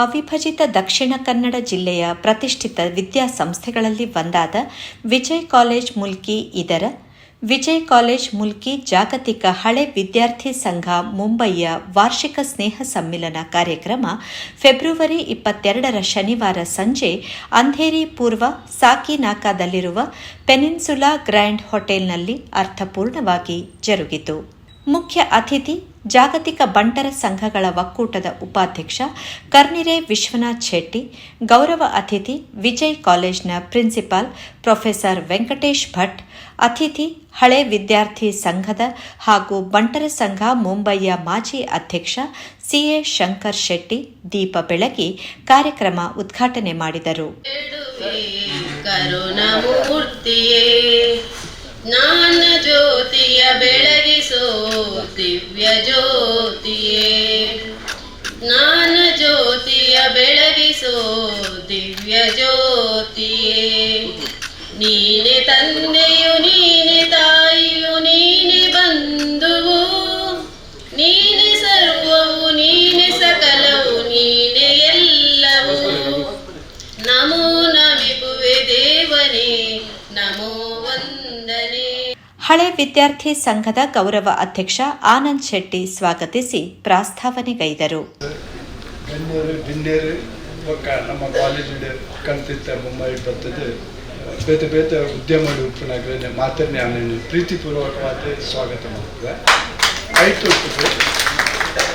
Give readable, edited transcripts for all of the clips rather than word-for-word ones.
ಅವಿಭಜಿತ ದಕ್ಷಿಣ ಕನ್ನಡ ಜಿಲ್ಲೆಯ ಪ್ರತಿಷ್ಠಿತ ವಿದ್ಯಾಸಂಸ್ಥೆಗಳಲ್ಲಿ ಒಂದಾದ ವಿಜಯ್ ಕಾಲೇಜ್ ಮುಲ್ಕಿ ಇದರ ವಿಜಯ್ ಕಾಲೇಜ್ ಮುಲ್ಕಿ ಜಾಗತಿಕ ಹಳೆ ವಿದ್ಯಾರ್ಥಿ ಸಂಘ ಮುಂಬಯಿಯ ವಾರ್ಷಿಕ ಸ್ನೇಹ ಸಮ್ಮಿಲನ ಕಾರ್ಯಕ್ರಮ ಫೆಬ್ರವರಿ 22ರ ಶನಿವಾರ ಸಂಜೆ ಅಂಧೇರಿ ಪೂರ್ವ ಸಾಕಿನಾಕಾದಲ್ಲಿರುವ ಪೆನಿನ್ಸುಲಾ ಗ್ರ್ಯಾಂಡ್ ಹೋಟೆಲ್ನಲ್ಲಿ ಅರ್ಥಪೂರ್ಣವಾಗಿ ಜರುಗಿತು. ಮುಖ್ಯ ಅತಿಥಿ ಜಾಗತಿಕ ಬಂಟರ ಸಂಘಗಳ ಒಕ್ಕೂಟದ ಉಪಾಧ್ಯಕ್ಷ ಕರ್ನಿರೆ ವಿಶ್ವನಾಥ್ ಶೆಟ್ಟಿ, ಗೌರವ ಅತಿಥಿ ವಿಜಯ್ ಕಾಲೇಜ್ನ ಪ್ರಿನ್ಸಿಪಾಲ್ ಪ್ರೊಫೆಸರ್ ವೆಂಕಟೇಶ್ ಭಟ್, ಅತಿಥಿ ಹಳೆ ವಿದ್ಯಾರ್ಥಿ ಸಂಘದ ಹಾಗೂ ಬಂಟರ ಸಂಘ ಮುಂಬಯಿಯ ಮಾಜಿ ಅಧ್ಯಕ್ಷ ಸಿಎ ಶಂಕರ್ ಶೆಟ್ಟಿ ದೀಪ ಬೆಳಗಿ ಕಾರ್ಯಕ್ರಮ ಉದ್ಘಾಟನೆ ಮಾಡಿದರು. ಜ್ಞಾನ ಜ್ಯೋತಿಯ ಬೆಳಗಿಸೋ ದಿವ್ಯ ಜ್ಯೋತಿಯೇ, ಜ್ಞಾನ ಜ್ಯೋತಿಯ ಬೆಳಗಿಸೋ ದಿವ್ಯ ಜ್ಯೋತಿಯೇ, ನೀನೆ ತಂದೆಯು ನೀನೆ ತಾಯಿಯು ನೀನೆ ಬಂಧುವು, ನೀನೆ ಸರ್ವವು ನೀನೆ ಸಕಲವು ನೀನೆ ಎಲ್ಲವೂ, ನಮೋ ನಮಿಪುವೆ ದೇವನೇ ನಮೋ ವಂದನೆ. ಹಳೆ ವಿದ್ಯಾರ್ಥಿ ಸಂಘದ ಗೌರವ ಅಧ್ಯಕ್ಷ ಆನಂದ್ ಶೆಟ್ಟಿ ಸ್ವಾಗತಿಸಿ ಪ್ರಾಸ್ತಾವನೆಗೈದರು. ನಮ್ಮ ಕಾಲೇಜ್ ಕಲ್ತಿದ್ದ ಮುಂಬೈ ಬರ್ತದೆ ಬೇತೆ ಬೇತೆ ಉದ್ಯಮಗಳು ಉಪ್ಪನಾಗ್ರೆ ಮಾತನ್ನೇ ಅವನನ್ನು ಪ್ರೀತಿಪೂರ್ವಕವಾದ ಸ್ವಾಗತ ಮಾಡ್ತದೆ. ಆಯಿತು,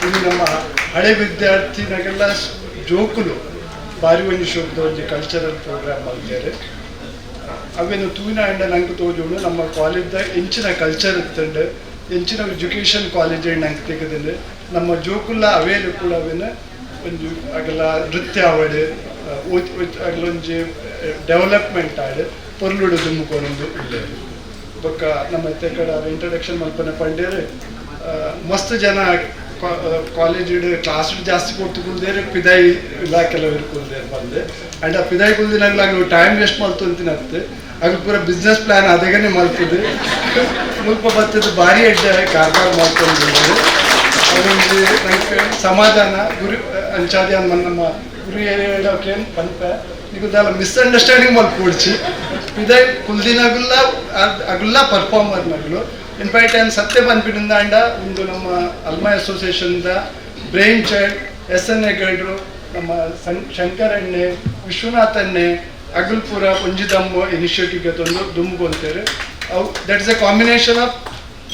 ಇದು ನಮ್ಮ ಹಳೆ ವಿದ್ಯಾರ್ಥಿನಾಗೆಲ್ಲ ಜೋಕುಲು ಬಾರಿ ಒಂದು ಶಬ್ದ ಒಂದು ಕಲ್ಚರಲ್ ಪ್ರೋಗ್ರಾಮ್ ಆಗಿದ್ದಾರೆ. ಅವೇನು ತೂವಿನ ಅಂಡ ನಂಗೆ ತೋಜೋಡು ನಮ್ಮ ಕಾಲೇಜ್ದ ಎಂಚಿನ ಕಲ್ಚರ್ ಇತ್ತಂಡು ಎಂಚಿನ ಎಜುಕೇಷನ್ ಕಾಲೇಜ್ ನಂಗೆ ತೆಗೆದಿಲ್ಲ ನಮ್ಮ ಜೋಕುಲ್ಲ ಅವೇನು ಕೂಡ ಅವೇನು ಒಂದು ಆಗಲ್ಲ ನೃತ್ಯ ಆವಡು ಅಗಲೊಂಜಿ ಡೆವಲಪ್ಮೆಂಟ್ ಆಡು ಪೊರ್ಲುಡು ದುಮ್ಮುಕೊಂಡೊಂದು ಇಲ್ಲೇ ಬೊಕ್ಕ ನಮ್ಮ ಕಡೆ ಇಂಟ್ರಡಕ್ಷನ್ ಮಲ್ಪನೆ ಪಂಡೇರು ಮಸ್ತ್ ಜನ ಕಾಲೇಜ್ ಕ್ಲಾಸ್ ಜಾಸ್ತಿ ಕೊಡ್ತುಕೊಳ್ದೇರೆ ಪಿದಾಯಿ ಇಲಾಖೆಲ್ಲ ಇರ್ಕೊಳ್ದೇರು ಬಂದೆ ಅಂಡ್ ಆ ಪಿದಾಯಿ ಕುಲ್ದಿನಾಗ್ಲ ನೀವು ಟೈಮ್ ವೇಸ್ಟ್ ಮಾಡ್ತು ಅಂತಿನತ್ತೆ ಆಗ ಪೂರ ಬಿಸ್ನೆಸ್ ಪ್ಲಾನ್ ಅದೇಗನೆ ಮಲ್ತದೆ ಮುಲ್ಪ ಬರ್ತದೆ ಭಾರಿ ಅಡ್ಡ ಕಾರ್ಬಾರ ಮಾಡ್ಕೊಂಡಿದ್ದಾರೆ. ಅದೊಂದು ನಂಗೆ ಸಮಾಧಾನ ಗುರು ಅಂಚಾದಿ ಅನ್ನ ನಮ್ಮ ಗುರು ಹೇಳೋಕೆ ಪಂಪ ಈಗಲ್ಲ ಮಿಸ್ಅಂಡರ್ಸ್ಟ್ಯಾಂಡಿಂಗ್ ಮಲ್ಕೊಡ್ಸಿ ಪಿದಾಯಿ ಕುಲ್ದಿನಾಗುಲ್ಲ ಅಗುಲ್ಲ ಪರ್ಫಾರ್ಮರ್ನಾಗ್ಲು ಇನ್ಫ್ಯಾಕ್ಟ್ ಏನು ಸತ್ಯ ಬಂದ್ಬಿಟ್ಟಿಂದ ಅಂಡ ಒಂದು ನಮ್ಮ ಅಲ್ಮಾ ಅಸೋಸಿಯೇಷನ್ದ ಬ್ರೈನ್ ಚೈಲ್ಡ್ SN ಗೈಡ್ರು ನಮ್ಮ ಶಂಕರಣ್ಣೆ ವಿಶ್ವನಾಥಣ್ಣೆ ಅಗಲ್ಪುರ ಪುಂಜಿದಮ್ಮ ಇನಿಷಿಯೇಟಿವ್ಗೆ ತಂದು ದುಮ್ಕೊಂತಾರೆ. ಅವು that is A combination of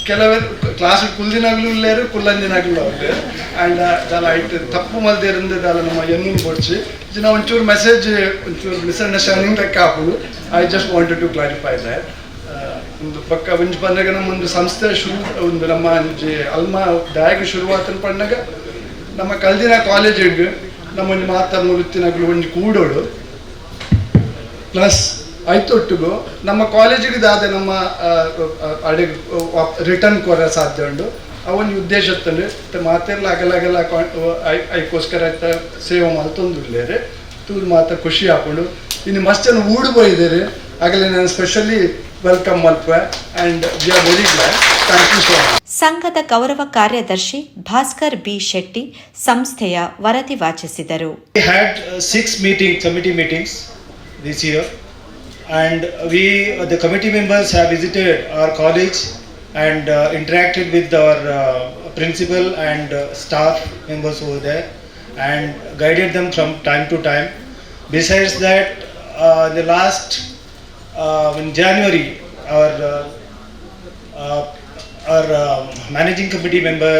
ಕೆಲವರು ಕ್ಲಾಸ್ ಕುಲ್ದಿನಾಗ್ಲೂ ಇಲ್ಲೇರು ಕುಲ್ಲಂದಿನಾಗ್ಲೂ ಅವ್ರಿಗೆ ಆ್ಯಂಡ್ ದಾಲ ಐಟು ತಪ್ಪು ಮಲ್ದಿರಿಂದ ದಾಲ ನಮ್ಮ ಎನ್ನು ಕೊಡ್ಸಿ ನಾವು ಒಂಚೂರು ಮೆಸೇಜ್ ಒಂಚೂರು ಮಿಸ್ಅಂಡರ್ಸ್ಟ್ಯಾಂಡಿಂಗ್ ಲೆಕ್ಕ ಹಾಕೋದು. I just wanted to clarify that. ಒಂದು ಪಕ್ಕ ಒಂಜು ಬಂದಾಗ ನಮ್ಮ ಒಂದು ಸಂಸ್ಥೆ ಶುರು ಒಂದು ನಮ್ಮ ಅಲ್ಮಾ ದಾಯಕ ಶುರುವಾತನ ಪಂಡಾಗ ನಮ್ಮ ಕಲ್ದಿನ ಕಾಲೇಜಿಗೆ ನಮ್ಮ ಒಂದು ಮಾತನ್ನು ವೃತ್ತಿನಾಗಲು ಒಂದು ಕೂಡೋಡು ಪ್ಲಸ್ ಐತೊಟ್ಟಿಗೂ ನಮ್ಮ ಕಾಲೇಜಿಗೆ ದಾದ ನಮ್ಮ ಅಡೆ ರಿಟರ್ನ್ ಕೊರ ಸಾಧ್ಯ ಉಂಡು. ಅವನ ಉದ್ದೇಶ ಮಾತೆಲ್ಲ ಅಗಲಗಲ ಐಕೋಸ್ಕರ ಸೇವೆ ಮಲ್ತೊಂದುಲ್ಲೇರೆ ತೂರು ಮಾತ ಖುಷಿ ಹಾಕೊಂಡು ಇನ್ನು ಮಸ್ತ್ ಜನ ಊಡು ಹೋಗಿದ್ದಾರೆ ಆಗಲೇ ನಾನು ಸ್ಪೆಷಲಿ ವೆಲ್ಕಮ್ ಮಲ್ಪ and we are very glad. Thank you so much. ಸಂಘದ ಗೌರವ ಕಾರ್ಯದರ್ಶಿ ಭಾಸ್ಕರ್ ಬಿ ಶೆಟ್ಟಿ ಸಂಸ್ಥೆಯ ವರದಿ ವಾಚಿಸಿದರು. We had 6 committee meetings this year, and the committee members have visited our college and interacted with our principal and staff members over there and guided them from time to time. Besides that, the last in January, our managing committee member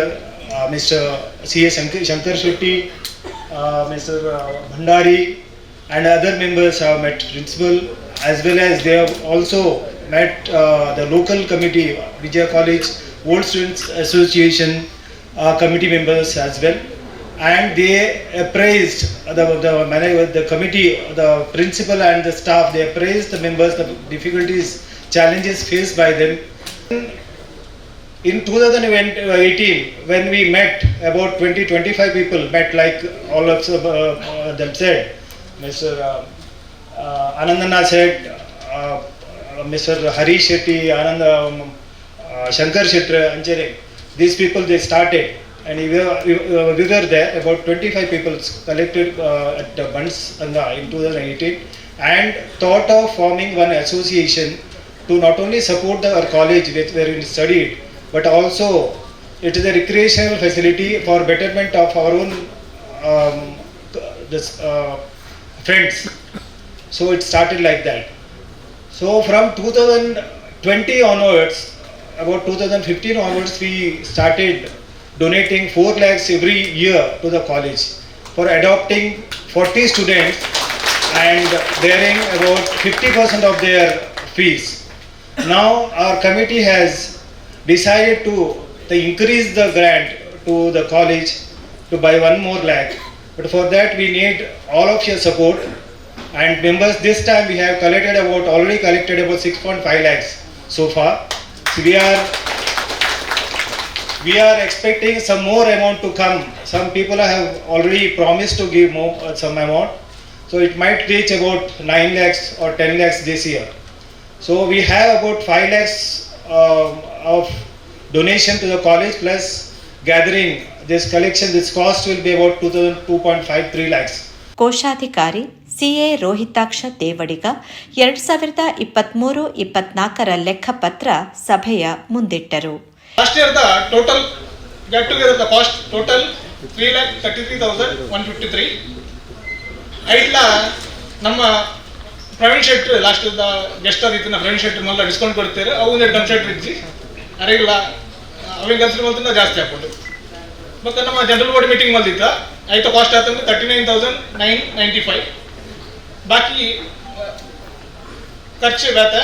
Mr. C.A. Shankar Shetty, Mr. Bhandari and other members have met principal, as well as they have also met the local committee Vijay College Old Students Association committee members as well, and they appraised the committee, the principal and the staff. They appraised the members, the difficulties, challenges faced by them. In 2018, when we met, about 20-25 people met, like all of them said. Mr. Anandana said, Mr. Harish Shetty, Shankar Shetty, Anjare. These people, they started and we were there. About 25 people collected at the Bansanga in 2018 and thought of forming one association to not only support our college where we studied, but also it is a recreational facility for betterment of our own friends. So it started like that. So from 2020 onwards, about 2015 onwards, we started donating 4 lakhs every year to the college for adopting 40 students and bearing about 50% of their fees. Now our committee has decided to increase the grant to the college to buy 1 more lakh. But for that we need all of your support. And members, this time we have already collected about 6.5 lakhs so far. So we are expecting some more amount to come. Some people have already promised to give more some amount. So it might reach about 9 lakhs or 10 lakhs this year. So we have about 5 lakhs of donation to the college plus gathering this collection. This cost will be about 2.53 lakhs. ಕೋಶಾಧಿಕಾರಿ CA Rohitaksha Devadiga 2023-24 ಲೆಕ್ಕಪತ್ರ ಸಭೆಯ ಮುಂದಿಟ್ಟರು. Last year the total get together the cost total 3,33,153. ಐಟ್ಲ ನಮ್ಮ Praveen Shetty last guest ಆದಿತ್ತು Praveen Shetty ಮಲ್ಲ discount ಕೊಡ್ತಾರೆ ಅವು consult ಇಜ್ಜಿ ಅರೆಗಿಲ್ಲ ಅವಿಗೆ consider ಮಾಡ್ತಾ ಜಾಸ್ತಿ ಹಾಕ್ಬಿಟ್ಟು ಮತ್ತು ನಮ್ಮ ಜನರಲ್ ಬಾಡಿ ಮೀಟಿಂಗ್ ಮಲ್ದಿತ್ತ ಐತ ಕಾಸ್ಟ್ ಆತಂದ್ರೆ 39,995. ಬಾಕಿ ಖರ್ಚು ಬೇತ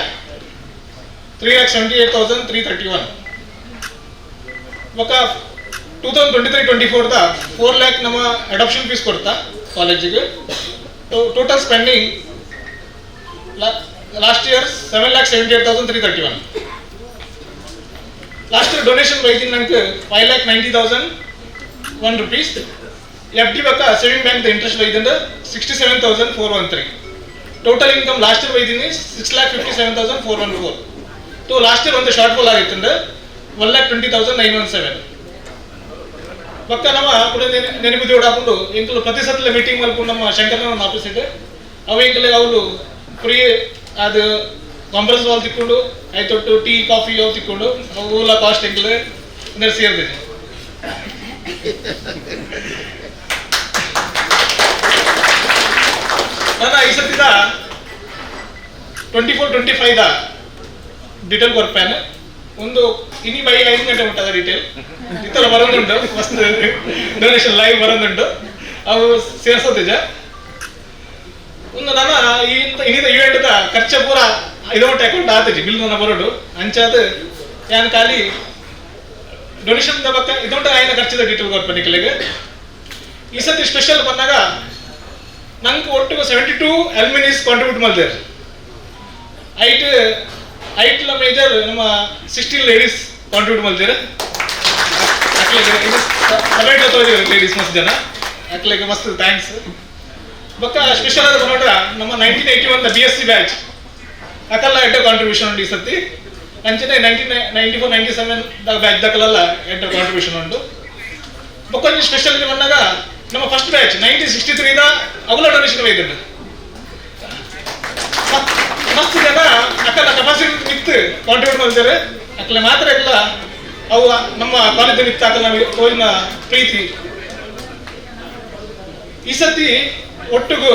3,78,331. ఒక 2023-24 ದ 4 lakh ನಮ್ಮ ಅಡಾಪ್ಷನ್ ಫೀಸ್ ಕೊಡ್ತಾ ಕಾಲೇಜಿಗೆ. Total spending last year 7,78,331. Last year donation ಬೈದಿನ ನಂಗೆ 5,90,001 rupees. FD ಬಕ್ಕ ಸೇವಿಂಗ್ ಬ್ಯಾಂಕ್ ಇಂಟ್ರೆಸ್ಟ್ ಬೈದಿಂದ 67,413. ಟೋಟಲ್ ಇನ್ಕಮ್ ಲಾಸ್ಟ್ ಇಯರ್ ಬೈದಿನಿ 6,57,414. ಟು ಲಾಸ್ಟ್ ಇಯರ್ ಒಂದು ಶಾರ್ಟ್ ಫಾಲ್ ಆಗಿತ್ತಂದ್ರೆ 1,20,917. ಪಕ್ಕ ನಮ್ಮ ಕೂಡ ನೆನಪು ಹಾಕೊಂಡು ಇಂಕಲು ಪ್ರತಿ ಸಲ ಮೀಟಿಂಗ್ ಮಾಡ್ಕೊಂಡು ನಮ್ಮ ಶಂಕರನ ಆಫೀಸ್ ಇದೆ ಅವು ಇಂಕಲೆ ಅವರು ಫ್ರೀ ಅದು ಕಾಂಪ್ರೆಸ್ ವಾಲ್ ತಿಕ್ಕೊಂಡು ಆಯ್ತೊಟ್ಟು ಟೀ ಕಾಫಿ ಅವು ತಿಕ್ಕೊಂಡು ಅವೆಲ್ಲ ಕಾಸ್ಟ್ ಇಂಕಲೆ ಸೇರ್ದಿದೆ. ನನ್ನ ಈ ಸತಿದ 24-25 ದ ಡೀಟೇಲ್ ಕೊರ್ಪೇನೆ ಒಂದು ಇನಿ ಬೈ 5 ಗಂಟೆ ಮುಟ್ಟದ ಡೀಟೇಲ್ ಇತರ ಬರೋದುಂಟು ಮಸ್ತ್ ಡೊನೇಷನ್ ಲೈವ್ ಬರೋದುಂಟು ಅವು ಸೇರ್ಸೋದಿಜ ಒಂದು ನನ್ನ ಇನ್ನಿದ ಇವೆಂಟ್ದ ಖರ್ಚು ಪೂರ ಇದೊಂದು ಅಕೌಂಟ್ ಆತಜಿ ಬಿಲ್ ನನ್ನ ಬರೋಡು ಅಂಚಾದ ಯಾನ್ ಖಾಲಿ ಡೊನೇಷನ್ ಬಕ್ಕ ಇದೊಂದು ಆಯ್ನ ಖರ್ಚಿದ ಡೀಟೇಲ್ ಕೊಡ್ಪೇನೆ ಕೆಳಗೆ. ಈ ಸತಿ ಸ್ಪೆಷಲ್ ಬಂದಾಗ ನಂಗೆ ಒಟ್ಟು 72 ಅಲ್ಮಿನೀಸ್ ಕಾಂಟ್ರಿಬ್ಯೂಟ್ ಮಾಡಿದ್ದಾರೆ. ಐಟ್ಲ ಮೇಜರ್ ನಮ್ಮ 16 ಲೇಡೀಸ್ ಕಾಂಟ್ರಿಬ್ಯೂಟ್ ಮಾಡಿದ್ದಾರೆ. ಲೇಡೀಸ್ ಮಸ್ತ್ ಜನ ಅಕ್ಲಿಗೆ ಮಸ್ತ್ ಥ್ಯಾಂಕ್ಸ್. ಬಕ್ಕ ಸ್ಪೆಷಲ್ ಆದ ನೋಡ್ರ ನಮ್ಮ 1981 BSc ಬ್ಯಾಚ್ ಅಕಲ್ಲ ಎಡ್ಡ ಕಾಂಟ್ರಿಬ್ಯೂಷನ್ ಉಂಟು ಈ ಸತಿ. ಅಂಚನೆ 1994-97 ಬ್ಯಾಚ್ ದಕ್ಕಲೆಲ್ಲ ಎಡ್ಡ ಕಾಂಟ್ರಿಬ್ಯೂಷನ್ ಉಂಟು. ಬಕ್ಕೊಂದು ಸ್ಪೆಷಲ್ ಬಂದಾಗ ನಮ್ಮ ಫಸ್ಟ್ ಬ್ಯಾಚ್ 1963 ಅವುಲ ಡೊನೇಷನ್ ಬೈದಂಡು ಮಸ್ತ್ ಜನ ಅಕ್ಕಲ್ಲ ಕೆಪಾಸಿಟಿ ನಿಂತು ಕಾಂಟ್ರಿಬ್ಯೂಟ್ ಮಾಡಿದ್ದಾರೆ. ಅಕ್ಕಲೆ ಮಾತ್ರ ಇಲ್ಲ ಅವು ನಮ್ಮ ಕಾಲೇಜ್ ನಿಂತು ಅಕ್ಕಲ್ಲ ನಮಗೆ ತೋರಿನ ಪ್ರೀತಿ. ಈ ಸತಿ ಒಟ್ಟಿಗೂ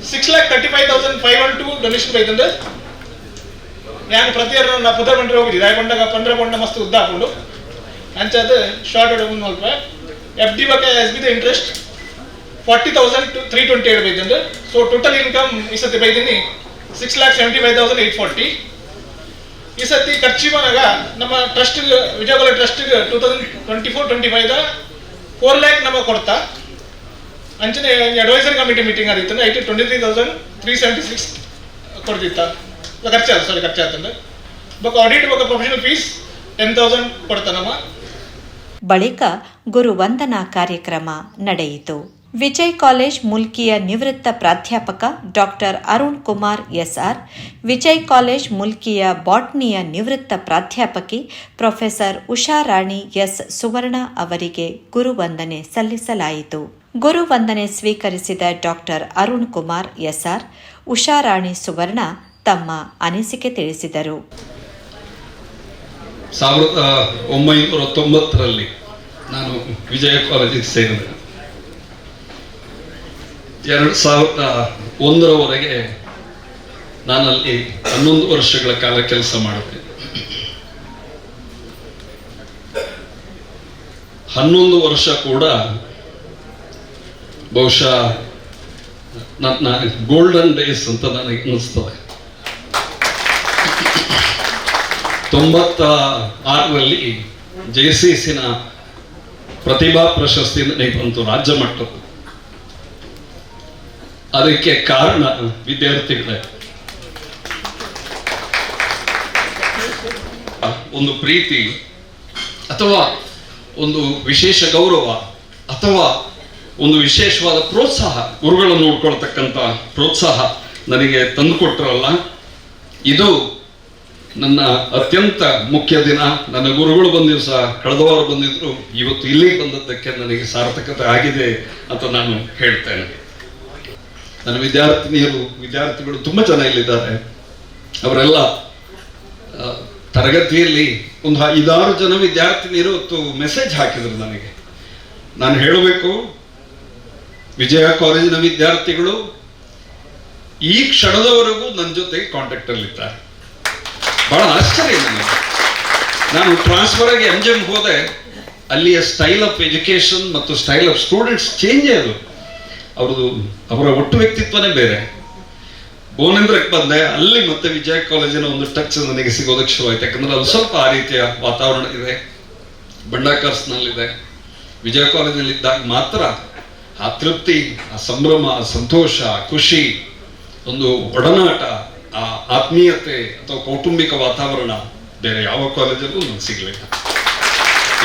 6,35,512 ಡೊನೇಷನ್ ಬೈದಂಡು ನಾನು ಪ್ರತಿ ಇಯರ್ ನಾ ಪುದರ್ ಬಂದ್ರೆ ಹೋಗಿದ್ದೆ ಆಯ್ಕೊಂಡಾಗ 15 ಪೌಂಡ್ ಮಸ್ತ್ ಉದ್ದ ಹಾಕೊಂಡು ಅಂಚದು ಶಾರ್ಟ್ ಒಂದು ಸ್ವಲ್ಪ FD ಬಗ್ಗೆ ಎಸ್ ಬಿ ದ ಇಂಟ್ರೆಸ್ಟ್ 40,328 ಬೈದಂಡು. ಸೊ ಟೋಟಲ್ ಇನ್ಕಮ್ ಈ ಸತಿ ಬೈದಿನಿ 6,75,840. ಈ ಸತಿ ಖರ್ಚು ಬಂದಾಗ ನಮ್ಮ ಟ್ರಸ್ಟ್ ವಿಜಯವಾಡ ಟ್ರಸ್ಟ್ಗೆ 2024-25 4 lakh ನಮಗೆ ಕೊಡ್ತಾ ಅಂಚನೆ ಅಡ್ವೈಸರಿ ಕಮಿಟಿ ಮೀಟಿಂಗ್ ಆದಿತ್ತು 23,376 ಕೊಡ್ತಿತ್ತ ಖರ್ಚಾಗ್ತಂದ್ರೆ ಬೊಕ್ಕ ಆಡಿಟ್ ಬೊಕ್ಕ ಪ್ರೊಫೆಷನಲ್ ಫೀಸ್ 10,000 ಕೊಡ್ತಾ ನಮ್ಮ. ಬಳಿಕ ಗುರುವಂದನಾ ಕಾರ್ಯಕ್ರಮ ನಡೆಯಿತು. ವಿಜಯ್ ಕಾಲೇಜ್ ಮುಲ್ಕಿಯ ನಿವೃತ್ತ ಪ್ರಾಧ್ಯಾಪಕ doctor Arun Kumar SR, Vijay college ಮುಲ್ಕಿಯ ಬಾಟ್ನಿಯ ನಿವೃತ್ತ ಪ್ರಾಧ್ಯಾಪಕಿ ಪ್ರೊಫೆಸರ್ ಉಷಾರಾಣಿ ಎಸ್ ಸುವರ್ಣ ಅವರಿಗೆ ಗುರುವಂದನೆ ಸಲ್ಲಿಸಲಾಯಿತು. ಗುರುವಂದನೆ ಸ್ವೀಕರಿಸಿದ ಡಾಕ್ಟರ್ ಅರುಣ್ ಕುಮಾರ್ ಎಸ್ಆರ್, ಉಷಾರಾಣಿ ಸುವರ್ಣ ತಮ್ಮ ಅನಿಸಿಕೆ ತಿಳಿಸಿದರು. 1990ರಲ್ಲಿ ನಾನು ವಿಜಯ ಕಾಲೇಜಿಗೆ ಸೇರಿದೆ. 2001ರವರೆಗೆ ನಾನಲ್ಲಿ 11 ವರ್ಷಗಳ ಕಾಲ ಕೆಲಸ ಮಾಡಿದೆ. 11 ವರ್ಷ ಕೂಡ ಬಹುಶಃ ನನ್ನ ಗೋಲ್ಡನ್ ಡೇಸ್ ಅಂತ ನನಗೆ ಅನಿಸ್ತದೆ. 96ರಲ್ಲಿ JCCನ ಪ್ರತಿಭಾ ಪ್ರಶಸ್ತಿ ನನಗೆ ಬಂತು, ರಾಜ್ಯ ಮಟ್ಟದ್ದು. ಅದಕ್ಕೆ ಕಾರಣ ವಿದ್ಯಾರ್ಥಿಗಳೇ. ಒಂದು ಪ್ರೀತಿ ಅಥವಾ ಒಂದು ವಿಶೇಷ ಗೌರವ ಅಥವಾ ಒಂದು ವಿಶೇಷವಾದ ಪ್ರೋತ್ಸಾಹ, ಗುರುಗಳನ್ನು ನೋಡ್ಕೊಳ್ತಕ್ಕಂಥ ಪ್ರೋತ್ಸಾಹ ನನಗೆ ತಂದುಕೊಟ್ರಲ್ಲ, ಇದು ನನ್ನ ಅತ್ಯಂತ ಮುಖ್ಯ ದಿನ. ನನ್ನ ಗುರುಗಳು ಬಂದ ದಿವಸ ಕಳೆದ ವಾರ ಬಂದಿದ್ರು, ಇವತ್ತು ಇಲ್ಲಿಗೆ ಬಂದದ್ದಕ್ಕೆ ನನಗೆ ಸಾರ್ಥಕತೆ ಆಗಿದೆ ಅಂತ ನಾನು ಹೇಳ್ತೇನೆ. ನನ್ನ ವಿದ್ಯಾರ್ಥಿಗಳು ತುಂಬ ಜನ ಇಲ್ಲಿದ್ದಾರೆ. ಅವರೆಲ್ಲ ತರಗತಿಯಲ್ಲಿ ಒಂದು 5-6 ಜನ ವಿದ್ಯಾರ್ಥಿನಿಯರು ಮೆಸೇಜ್ ಹಾಕಿದ್ರು ನನಗೆ. ನಾನು ಹೇಳಬೇಕು, ವಿಜಯ ಕಾಲೇಜಿನ ವಿದ್ಯಾರ್ಥಿಗಳು ಈ ಕ್ಷಣದವರೆಗೂ ನನ್ನ ಜೊತೆಗೆ ಕಾಂಟ್ಯಾಕ್ಟ್ ಅಲ್ಲಿದ್ದಾರೆ. ಬಹಳ ಆಶ್ಚರ್ಯ ನನಗೆ. ನಾನು ಟ್ರಾನ್ಸ್ಫರ್ ಆಗಿ MGM ಹೋದೆ, ಅಲ್ಲಿಯ ಸ್ಟೈಲ್ ಆಫ್ ಎಜುಕೇಶನ್ ಮತ್ತು ಸ್ಟೈಲ್ ಆಫ್ ಸ್ಟೂಡೆಂಟ್ಸ್ ಚೇಂಜೇ ಅದು. ಅವರ ಒಟ್ಟು ವ್ಯಕ್ತಿತ್ವನೇ ಬೇರೆ. ಭುವನೇಂದ್ರಕ್ಕೆ ಬಂದೆ, ಅಲ್ಲಿ ಮತ್ತೆ ವಿಜಯ ಕಾಲೇಜಿನ ಒಂದು ಟಚ್ ನನಗೆ ಸಿಗೋದಕ್ಕೆ ಶುರುವಾಯ್ತು. ಯಾಕಂದ್ರೆ ಅಲ್ಲಿ ಸ್ವಲ್ಪ ಆ ರೀತಿಯ ವಾತಾವರಣ ಇದೆ, ಬಂಡಾಕರ್ಸ್ನಲ್ಲಿದೆ. ವಿಜಯ ಕಾಲೇಜಿನಲ್ಲಿ ಇದ್ದಾಗ ಮಾತ್ರ ಆ ತೃಪ್ತಿ, ಆ ಸಂಭ್ರಮ, ಆ ಸಂತೋಷ, ಆ ಖುಷಿ, ಒಂದು ಒಡನಾಟ, ಆ ಆತ್ಮೀಯತೆ ಅಥವಾ ಕೌಟುಂಬಿಕ ವಾತಾವರಣ ಬೇರೆ ಯಾವ ಕಾಲೇಜಲ್ಲೂ ನನಗೆ ಸಿಗಲಿಲ್ಲ.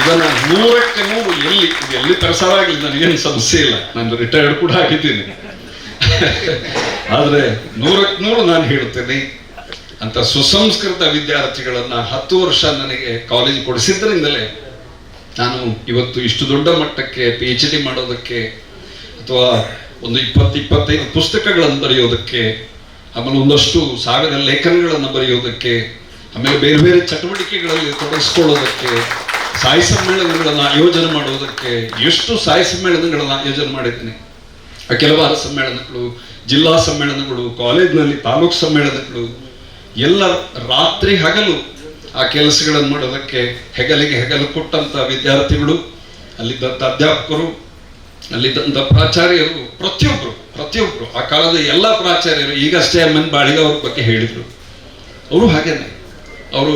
ಇದನ್ನ 100ಕ್ಕೆ 100 ಎಲ್ಲಿ ಪ್ರಸಾರ ನನಗೇನು ಸಮಸ್ಯೆ ಇಲ್ಲ. ನಾನು ರಿಟೈರ್ಡ್ ಕೂಡ ಆಗಿದ್ದೀನಿ. ಆದ್ರೆ 100ಕ್ಕೆ 100 ನಾನು ಹೇಳ್ತೇನೆ, ಅಂತ ಸುಸಂಸ್ಕೃತ ವಿದ್ಯಾರ್ಥಿಗಳನ್ನ 10 ವರ್ಷ ನನಗೆ ಕಾಲೇಜ್ ಕೊಡಿಸಿದ್ರಿಂದಲೇ ನಾನು ಇವತ್ತು ಇಷ್ಟು ದೊಡ್ಡ ಮಟ್ಟಕ್ಕೆ PhD ಮಾಡೋದಕ್ಕೆ ಅಥವಾ ಒಂದು 20-25 ಪುಸ್ತಕಗಳನ್ನು ಬರೆಯೋದಕ್ಕೆ, ಆಮೇಲೆ ಒಂದಷ್ಟು 1000 ಲೇಖನಗಳನ್ನು ಬರೆಯೋದಕ್ಕೆ, ಆಮೇಲೆ ಬೇರೆ ಬೇರೆ ಚಟುವಟಿಕೆಗಳಲ್ಲಿ ತೊಡಗಿಸ್ಕೊಳ್ಳೋದಕ್ಕೆ, ಸಾಹಿತ್ಯ ಸಮ್ಮೇಳನಗಳನ್ನು ಆಯೋಜನೆ ಮಾಡೋದಕ್ಕೆ. ಎಷ್ಟು ಸಾಹಿತ್ಯ ಸಮ್ಮೇಳನಗಳನ್ನು ಆಯೋಜನೆ ಮಾಡಿದ್ದೀನಿ. ಅಖಿಲ ಭಾರತ ಸಮ್ಮೇಳನಗಳು, ಜಿಲ್ಲಾ ಸಮ್ಮೇಳನಗಳು, ಕಾಲೇಜಿನಲ್ಲಿ ತಾಲೂಕು ಸಮ್ಮೇಳನಗಳು, ಎಲ್ಲ ರಾತ್ರಿ ಹಗಲು ಆ ಕೆಲಸಗಳನ್ನು ಮಾಡೋದಕ್ಕೆ ಹೆಗಲಿಗೆ ಹೆಗಲು ಕೊಟ್ಟಂತ ವಿದ್ಯಾರ್ಥಿಗಳು, ಅಲ್ಲಿದ್ದಂಥ ಅಧ್ಯಾಪಕರು, ಅಲ್ಲಿದ್ದಂಥ ಪ್ರಾಚಾರ್ಯರು, ಪ್ರತಿಯೊಬ್ರು ಆ ಕಾಲದ ಎಲ್ಲ ಪ್ರಾಚಾರ್ಯರು. ಈಗಷ್ಟೇ ಬಾಳಿಗ ಅವ್ರ ಬಗ್ಗೆ ಹೇಳಿದ್ರು. ಅವರು ಹಾಗೇನೆ, ಅವರು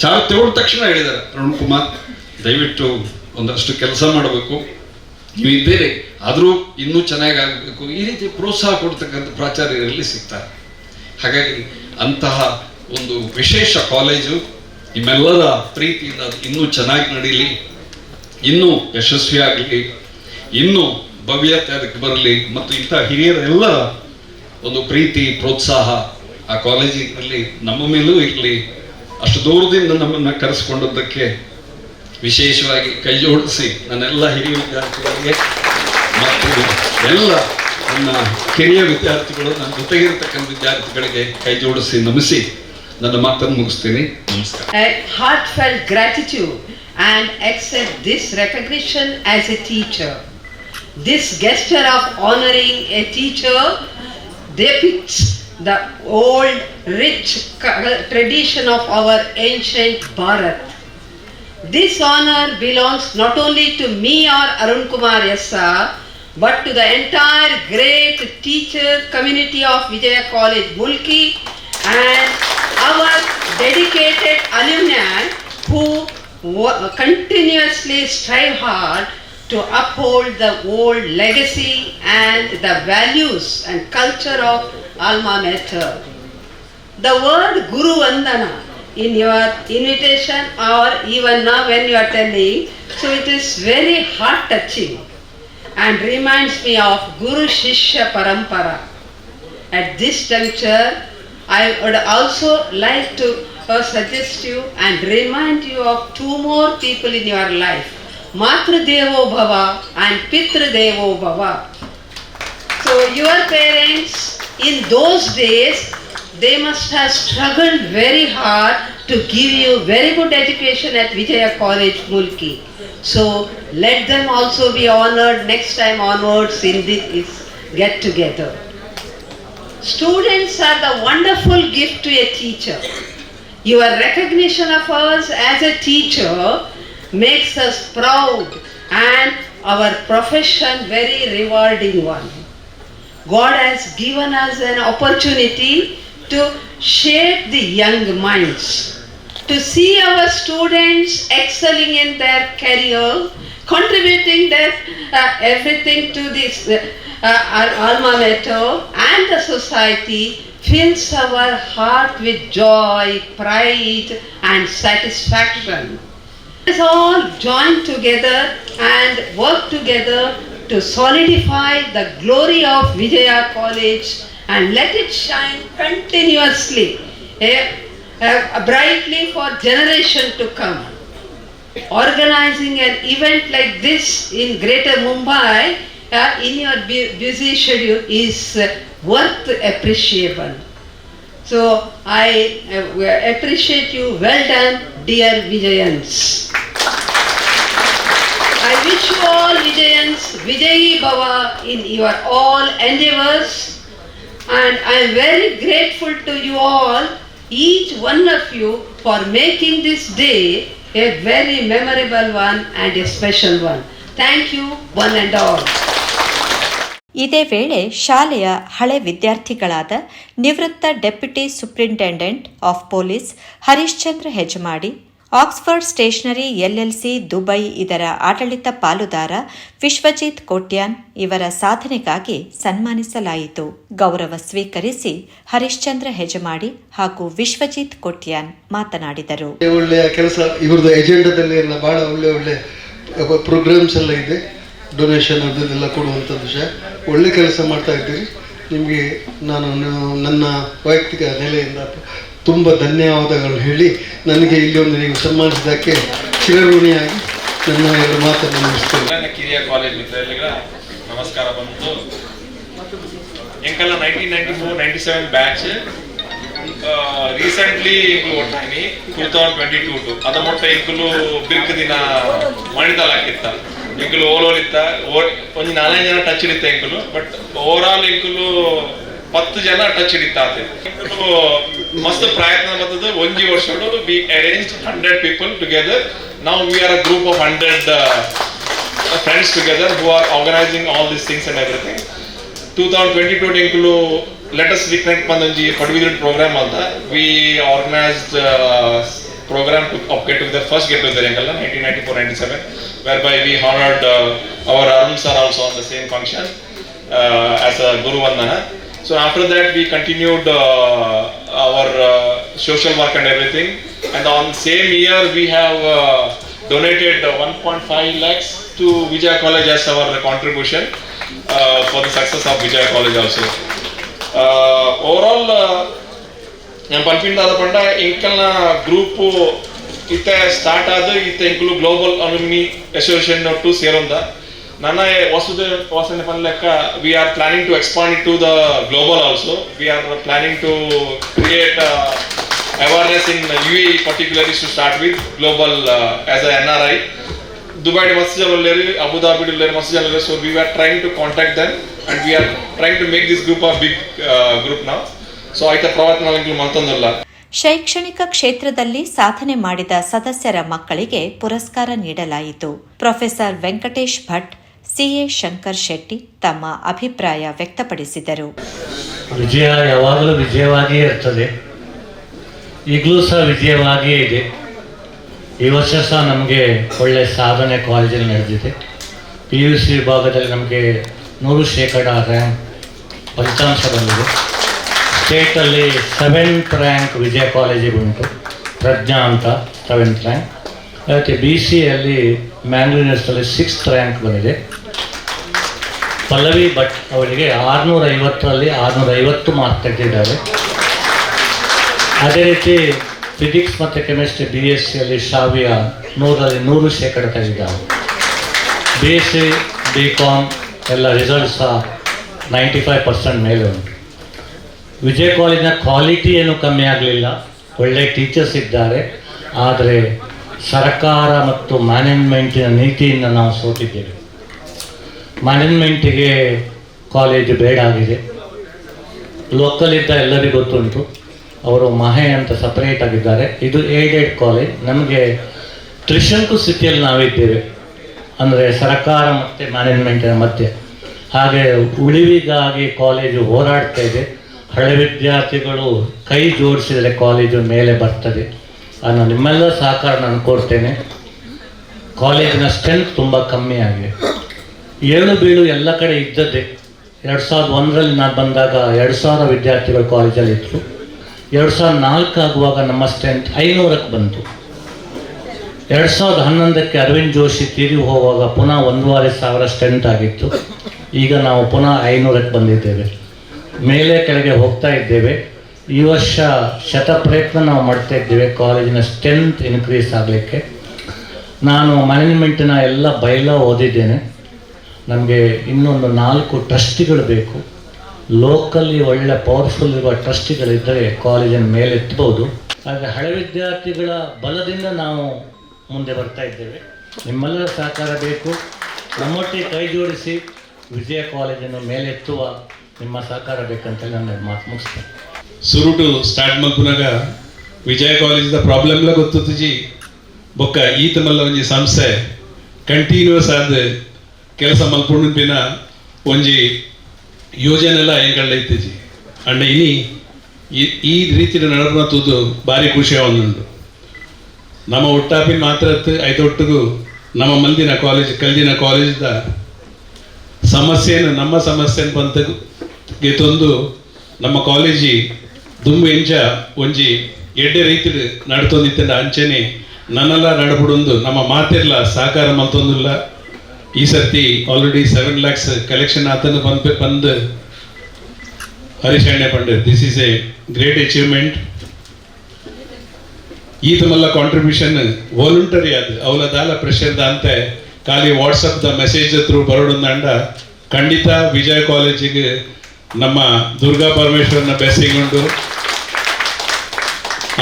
ಚಾರ್ ತೆವಳ ತಕ್ಷಣ ಹೇಳಿದ್ದಾರೆ, ಅರುಣ್ ಕುಮಾರ್ ದಯವಿಟ್ಟು ಒಂದಷ್ಟು ಕೆಲಸ ಮಾಡಬೇಕು, ನೀವು ಇದ್ದೀರಿ, ಆದರೂ ಇನ್ನೂ ಚೆನ್ನಾಗಿ ಆಗಬೇಕು. ಈ ರೀತಿ ಪ್ರೋತ್ಸಾಹ ಕೊಡ್ತಕ್ಕಂಥ ಪ್ರಾಚಾರ್ಯರಲ್ಲಿ ಸಿಗ್ತಾರೆ. ಹಾಗಾಗಿ ಅಂತಹ ಒಂದು ವಿಶೇಷ ಕಾಲೇಜು ನಿಮ್ಮೆಲ್ಲರ ಪ್ರೀತಿಯಿಂದ ಇನ್ನೂ ಚೆನ್ನಾಗಿ ನಡೀಲಿ, ಇನ್ನೂ ಯಶಸ್ವಿಯಾಗಲಿ, ಇನ್ನೂ ಭವ್ಯತೆ ಅದಕ್ಕೆ ಬರಲಿ. ಮತ್ತು ಇಂಥ ಹಿರಿಯರೆಲ್ಲ ಒಂದು ಪ್ರೀತಿ, ಪ್ರೋತ್ಸಾಹ ಆ ಕಾಲೇಜಿನಲ್ಲಿ ನಮ್ಮ ಮೇಲೂ ಇರಲಿ. ಅಷ್ಟು ದೂರದಿಂದ ನಮ್ಮನ್ನು ಕರೆಸ್ಕೊಂಡದ್ದಕ್ಕೆ ವಿಶೇಷವಾಗಿ ಕೈ ಜೋಡಿಸಿ ನನ್ನೆಲ್ಲ ಹಿರಿಯ ವಿದ್ಯಾರ್ಥಿಗಳಿಗೆ ಮತ್ತು ಎಲ್ಲ ನನ್ನ ಕಿರಿಯ ವಿದ್ಯಾರ್ಥಿಗಳು, ನನ್ನ ಜೊತೆಗಿರ್ತಕ್ಕಂಥ ವಿದ್ಯಾರ್ಥಿಗಳಿಗೆ ಕೈ ಜೋಡಿಸಿ ನಮಿಸಿ ನನ್ನ ಮಾತನ್ನು ಮುಗಿಸ್ತೀನಿ. ನಮಸ್ಕಾರ. A heartfelt gratitude and accept this recognition as a teacher. This gesture of honoring a teacher depicts the old, rich tradition of our ancient Bharat. This honor belongs not only to me or Arun Kumar Yassa, but to the entire great teacher community of Vijaya College Mulki and our dedicated alumni who continuously strive hard to uphold the old legacy and the values and culture of alma mater. The word Guru Vandana in your invitation or even now when you are telling, so it is very heart touching. and reminds me of Guru Shishya Parampara. At this juncture, I would also like to suggest you and remind you of two more people in your life, Matru Devo Bhava and Pitru Devo Bhava. So your parents in those days, they must have struggled very hard to give you very good education at Vijaya College, Mulki. So let them also be honored next time onwards in this get together. Students are the wonderful gift to a teacher. Your recognition of us as a teacher makes us proud and our profession very rewarding one. God has given us an opportunity to shape the young minds, to see our students excelling in their career, contributing their everything to this our alma mater and the society fills our heart with joy, pride and satisfaction. Let us all join together and work together to solidify the glory of Vijaya College and let it shine continuously, brightly for generation to come. Organizing an event like this in Greater Mumbai in your busy schedule is worth appreciable. So I appreciate you. Well done, dear Vijayans. I wish you all Vijayans, Vijayi Bhava in your all endeavors, and I am very grateful to you all, each one of you, for making this day a very memorable one and a special one. Thank you, one and all. ಇದೇ ವೇಳೆ ಶಾಲೆಯ ಹಳೆ ವಿದ್ಯಾರ್ಥಿಗಳಾದ ನಿವೃತ್ತ deputy superintendent of police Harishchandra Hejamadi, Oxford stationery LLC Dubai ಇದರ ಆಡಳಿತ ಪಾಲುದಾರ ವಿಶ್ವಜಿತ್ ಕೋಟ್ಯಾನ್ ಇವರ ಸಾಧನೆಗಾಗಿ ಸನ್ಮಾನಿಸಲಾಯಿತು. ಗೌರವ ಸ್ವೀಕರಿಸಿ ಹರಿಶ್ಚಂದ್ರ ಹೆಜಮಾಡಿ ಹಾಗೂ ವಿಶ್ವಜಿತ್ ಕೋಟ್ಯಾನ್ ಮಾತನಾಡಿದರು. ಒಳ್ಳೆಯ ಕೆಲಸ ಇವ್ರದ್ದು ಎಜೆಂಡಾದಲ್ಲಿ ಎಲ್ಲ ಬಹಳ ಒಳ್ಳೆ ಪ್ರೋಗ್ರಾಮ್ಸ್ ಎಲ್ಲ ಇದೆ, ಡೊನೇಷನ್ ಅದನ್ನೆಲ್ಲ ಕೊಡುವಂಥದ್ದು ವಿಷಯ. ಒಳ್ಳೆ ಕೆಲಸ ಮಾಡ್ತಾ ಇದ್ದೀರಿ. ನಿಮಗೆ ನಾನು ನನ್ನ ವೈಯಕ್ತಿಕ ನೆಲೆಯಿಂದ ತುಂಬ ಧನ್ಯವಾದಗಳು ಹೇಳಿ, ನನಗೆ ಇಲ್ಲಿ ಒಂದು ನೀವು ಸನ್ಮಾನಿಸಿದ್ದಕ್ಕೆ ಚಿರಋಣಿಯಾಗಿ ನನ್ನ ಎರಡು ಮಾತನ್ನು ಮುಗಿಸ್ತೇನೆ. ನನ್ನ ಕಿರಿಯ ಕಾಲೇಜ್ ಮಿತ್ರರಿಗೆ ನಮಸ್ಕಾರ ಬಂತು. ಎಂಕಲ್ಲ 1994-97 ಬ್ಯಾಚ್ ರೀಸೆಂಟ್ಲಿ ಇಂಕ್ಲು ಒಟ್ಟಾಗಿ 2022 ಅದ ಮೊಟ್ಟ ಇಂಕ್ಲು ಬಿರ್ಕ್ ದಿನ ಮಣಿದಲಾಕಿತ್ತ ಇಂಕ್ಲು ಓಲೋಲಿತ್ತ ಒಂದು 4 ಜನ ಟಚ್ ಹಿಡಿತ ಇಂಕ್ಲು. ಬಟ್ ಓವರ್ ಆಲ್ ಇಂಕ್ಲು 10 ಜನ ಟಚ್ ಹಿಡಿತಾತೆ. ಮಸ್ತ್ ಪ್ರಯತ್ನ ಬರ್ತದೆ. 1 ವರ್ಷ we arrange 100 people together. Now we are a group of 100 friends together who are organizing all these things and everything. 2022 inclu let us reconnect pandanji Padvidrid program anta we organized program of get together, first get together in 1994-97, whereby we honored our Arun sir also on the same function as a Guru Vandana. So after that we continued our social work and everything, and on same year we have donated 1.5 lakhs to Vijaya College as our contribution for the success of Vijaya College also. Overall, ഞാൻ പൽപ്പിണ്ടാದ ಪಂಡ ಇಂಕಲ್ನ group ಇತ್ತೆ start ಆದ ಇತ್ತೆ ಇಂಕಲು global alumni association to ಸೇರೊಂದ ನನ್ನ ವಾಸನೆ ಪನ್ಲೆಕ್ಕ we are planning to expand it to the global also. We are planning to create awareness in UAE particularly to start with, global as a NRI. Dubai mast janalleri, Abu Dhabi illeri mast janalleri. So we were trying to contact them and we are trying to make this group a big group now. So aita ಪ್ರವರ್ತನಗಳು ಮಾಡ್ತಂದಲ್ಲ. ಶೈಕ್ಷಣಿಕ ಕ್ಷೇತ್ರದಲ್ಲಿ ಸಾಧನೆ ಮಾಡಿದ ಸದಸ್ಯರ ಮಕ್ಕಳಿಗೆ ಪುರಸ್ಕಾರ ನೀಡಲಾಯಿತು. Professor Venkatesh Bhat, CA Shankar Shetty ತಮ್ಮ ಅಭಿಪ್ರಾಯ ವ್ಯಕ್ತಪಡಿಸಿದರು. ವಿಜಯ ಯಾವಾಗಲೂ ವಿಜಯವಾಗಿಯೇ ಇರ್ತದೆ, ಈಗಲೂ ಸಹ ವಿಜಯವಾಗಿಯೇ ಇದೆ. ಈ ವರ್ಷ ಸಹ ನಮಗೆ ಒಳ್ಳೆಯ ಸಾಧನೆ ಕಾಲೇಜಲ್ಲಿ ನಡೆದಿದೆ. PUC ವಿಭಾಗದಲ್ಲಿ ನಮಗೆ 100% ರ್ಯಾಂಕ್ ಫಲಿತಾಂಶ ಬಂದಿದೆ. ಸ್ಟೇಟಲ್ಲಿ 7th ರ್ಯಾಂಕ್ ವಿಜಯ ಕಾಲೇಜಿಗೆ ಉಂಟು, ಪ್ರಜ್ಞಾ ಅಂತ 7th ರ್ಯಾಂಕ್. ಮತ್ತು BCಯಲ್ಲಿ ಮ್ಯಾಂಗ್ಳೂರ್ ಯೂನಿವರ್ಸಿಟಿಯಲ್ಲಿ 6th ರ್ಯಾಂಕ್ ಬಂದಿದೆ. ಪಲ್ಲವಿ ಭಟ್ ಅವರಿಗೆ 650ರಲ್ಲಿ 650 ಮಾರ್ಕ್ ತೆಗೆದಿದ್ದಾರೆ. ಅದೇ ರೀತಿ ಫಿಸಿಕ್ಸ್ ಮತ್ತು ಕೆಮಿಸ್ಟ್ರಿ BSc ಶ್ರಾವ್ಯ 100ರಲ್ಲಿ 100% ತೆಗೆದಿದ್ದಾರೆ. BSc BCom ಎಲ್ಲ ರಿಸಲ್ಟ್ಸ್ 95% ಮೇಲೆ ಉಂಟು. ವಿಜಯ ಕಾಲೇಜಿನ ಕ್ವಾಲಿಟಿ ಏನು ಕಮ್ಮಿ ಆಗಲಿಲ್ಲ, ಒಳ್ಳೆ ಟೀಚರ್ಸ್ ಇದ್ದಾರೆ. ಆದರೆ ಸರ್ಕಾರ ಮತ್ತು ಮ್ಯಾನೇಜ್ಮೆಂಟಿನ ನೀತಿಯಿಂದ ನಾವು ಸೋತಿದ್ದೇವೆ. ಮ್ಯಾನೇಜ್ಮೆಂಟಿಗೆ ಕಾಲೇಜು ಬೇಡ ಆಗಿದೆ. ಲೋಕಲಿದ್ದ ಎಲ್ಲರಿಗೂ ಗೊತ್ತುಂಟು, ಅವರು ಮಹೆ ಅಂತ ಸಪ್ರೇಟ್ ಆಗಿದ್ದಾರೆ. ಇದು ಏಡೆಡ್ ಕಾಲೇಜ್. ನಮಗೆ ತ್ರಿಶಂಕು ಸ್ಥಿತಿಯಲ್ಲಿ ನಾವಿದ್ದೇವೆ, ಅಂದರೆ ಸರ್ಕಾರ ಮತ್ತು ಮ್ಯಾನೇಜ್ಮೆಂಟಿನ ಮಧ್ಯೆ. ಹಾಗೆ ಉಳಿವಿಗಾಗಿ ಕಾಲೇಜು ಹೋರಾಡ್ತಾ ಇದೆ. ಹಳೆ ವಿದ್ಯಾರ್ಥಿಗಳು ಕೈ ಜೋಡಿಸಿದರೆ ಕಾಲೇಜು ಮೇಲೆ ಬರ್ತದೆ. ನಾನು ನಿಮ್ಮೆಲ್ಲ ಸಹಕಾರ ನಾನು ಕೋರ್ತೇನೆ. ಕಾಲೇಜಿನ ಸ್ಟ್ರೆಂತ್ ತುಂಬ ಕಮ್ಮಿ ಆಗಿದೆ. ಏಳು ಬೀಳು ಎಲ್ಲ ಕಡೆ ಇದ್ದದ್ದೇ. 2001ರಲ್ಲಿ ನಾನು ಬಂದಾಗ 2000 ವಿದ್ಯಾರ್ಥಿಗಳು ಕಾಲೇಜಲ್ಲಿ ಇದ್ದರು. 2004 ಆಗುವಾಗ ನಮ್ಮ ಸ್ಟ್ರೆಂತ್ 500ಕ್ಕೆ ಬಂತು. 2011ಕ್ಕೆ ಅರವಿಂದ್ ಜೋಶಿ ತೀರಿ ಹೋಗುವಾಗ ಪುನಃ 1500 ಸ್ಟ್ರೆಂತ್ ಆಗಿತ್ತು. ಈಗ ನಾವು ಪುನಃ 500ಕ್ಕೆ ಬಂದಿದ್ದೇವೆ. ಮೇಲೆ ಕೆಳಗೆ ಹೋಗ್ತಾ ಇದ್ದೇವೆ. ಈ ವರ್ಷ ಶತಪ್ರಯತ್ನ ನಾವು ಮಾಡ್ತಾ ಇದ್ದೇವೆ ಕಾಲೇಜಿನ ಸ್ಟ್ರೆಂತ್ ಇನ್ಕ್ರೀಸ್ ಆಗಲಿಕ್ಕೆ. ನಾನು ಮ್ಯಾನೇಜ್ಮೆಂಟಿನ ಎಲ್ಲ ಬೈಲಾ ಓದಿದ್ದೇನೆ. ನಮಗೆ ಇನ್ನೊಂದು 4 ಟ್ರಸ್ಟಿಗಳು ಬೇಕು. ಲೋಕಲ್ಲಿ ಒಳ್ಳೆ ಪವರ್ಫುಲ್ ಇರುವ ಟ್ರಸ್ಟಿಗಳಿದ್ದರೆ ಕಾಲೇಜನ್ನು ಮೇಲೆತ್ತಬಹುದು. ಹಾಗೆ ಹಳೆ ವಿದ್ಯಾರ್ಥಿಗಳ ಬಲದಿಂದ ನಾವು ಮುಂದೆ ಬರ್ತಾ ಇದ್ದೇವೆ. ನಿಮ್ಮೆಲ್ಲರ ಸಹಕಾರ ಬೇಕು. ನಮ್ಮೊಟ್ಟಿಗೆ ಕೈ ಜೋಡಿಸಿ ವಿಜಯ ಕಾಲೇಜನ್ನು ಮೇಲೆತ್ತುವ ನಿಮ್ಮ ಸಹಕಾರ ಬೇಕಂತ ನಾನು ಮಾತು ಮುಗಿಸ್ತೇನೆ. ಸುರುಟು ಸ್ಟಾರ್ಟ್ ಮಲ್ಪುನಾಗ ವಿಜಯ ಕಾಲೇಜಿದ ಪ್ರಾಬ್ಲಮ್ಲ ಗೊತ್ತುಜಿ ಬೊಕ್ಕ ಈತ ಮಲ್ಲ ಒಂಜಿ ಸಂಸ್ಥೆ ಕಂಟಿನ್ಯೂಸ್ ಆದ ಕೆಲಸ ಮಲ್ಪುಂಡಿನ ಒಂಜಿ ಯೋಜನೆ ಎಲ್ಲ ಎಂಕಳ್ಳ ಇತ್ತಜಿ ಅಂಡ ಇನಿ ಈ ರೀತಿ ನಡಪುನತ್ತುದು ಭಾರಿ ಖುಷಿ ಆವೊಂದುಂಡು. ನಮ್ಮ ಒಟ್ಟಾಪಿನ ಮಾತ್ರ ಐದೊಟ್ಟಿಗೂ ನಮ್ಮ ಮಂದಿನ ಕಾಲೇಜ್ ಕಲ್ದಿನ ಕಾಲೇಜ್ದ ಸಮಸ್ಯೆಯನ್ನು ನಮ್ಮ ಸಮಸ್ಯೆಯನ್ನು ಬಂತಗೆ ತಂದು ನಮ್ಮ ಕಾಲೇಜಿ ದುಂಬು ಎಂಚ ಒಂಜಿ ಎಡ್ಡೆ ರೀತಿ ನಡ್ತೊಂದಿತ್ತ ಅಂಚನೆ ನನ್ನೆಲ್ಲ ನಡಪುಡೊಂದು ನಮ್ಮ ಮಾತೆಲ್ಲ ಸಹಕಾರ ಮಲ್ತೊಂದಿಲ್ಲ. ಈ ಸರ್ತಿ ಆಲ್ರೆಡಿ 7 lakhs ಕಲೆಕ್ಷನ್ ಆತನು ಬಂದು ಹರಿಶಣ್ಯ ಪಂಡ. This is A great achievement. ಈತ ಮಲ್ಲ ಕಾಂಟ್ರಿಬ್ಯೂಷನ್ ವಾಲಂಟರಿ ಅದು ಅವಲದಾಲ ಪ್ರೆಷರ್ದ ಅಂತೆ ಖಾಲಿ ವಾಟ್ಸಪ್ದ ಮೆಸೇಜ್ ಥ್ರೂ ಬರೋಡಂದ ಖಂಡಿತ ವಿಜಯ ಕಾಲೇಜಿಗೆ ನಮ್ಮ ದುರ್ಗಾ ಪರಮೇಶ್ವರನ ಬ್ಲೆಸ್ಸಿಂಗ್ ಉಂಟು.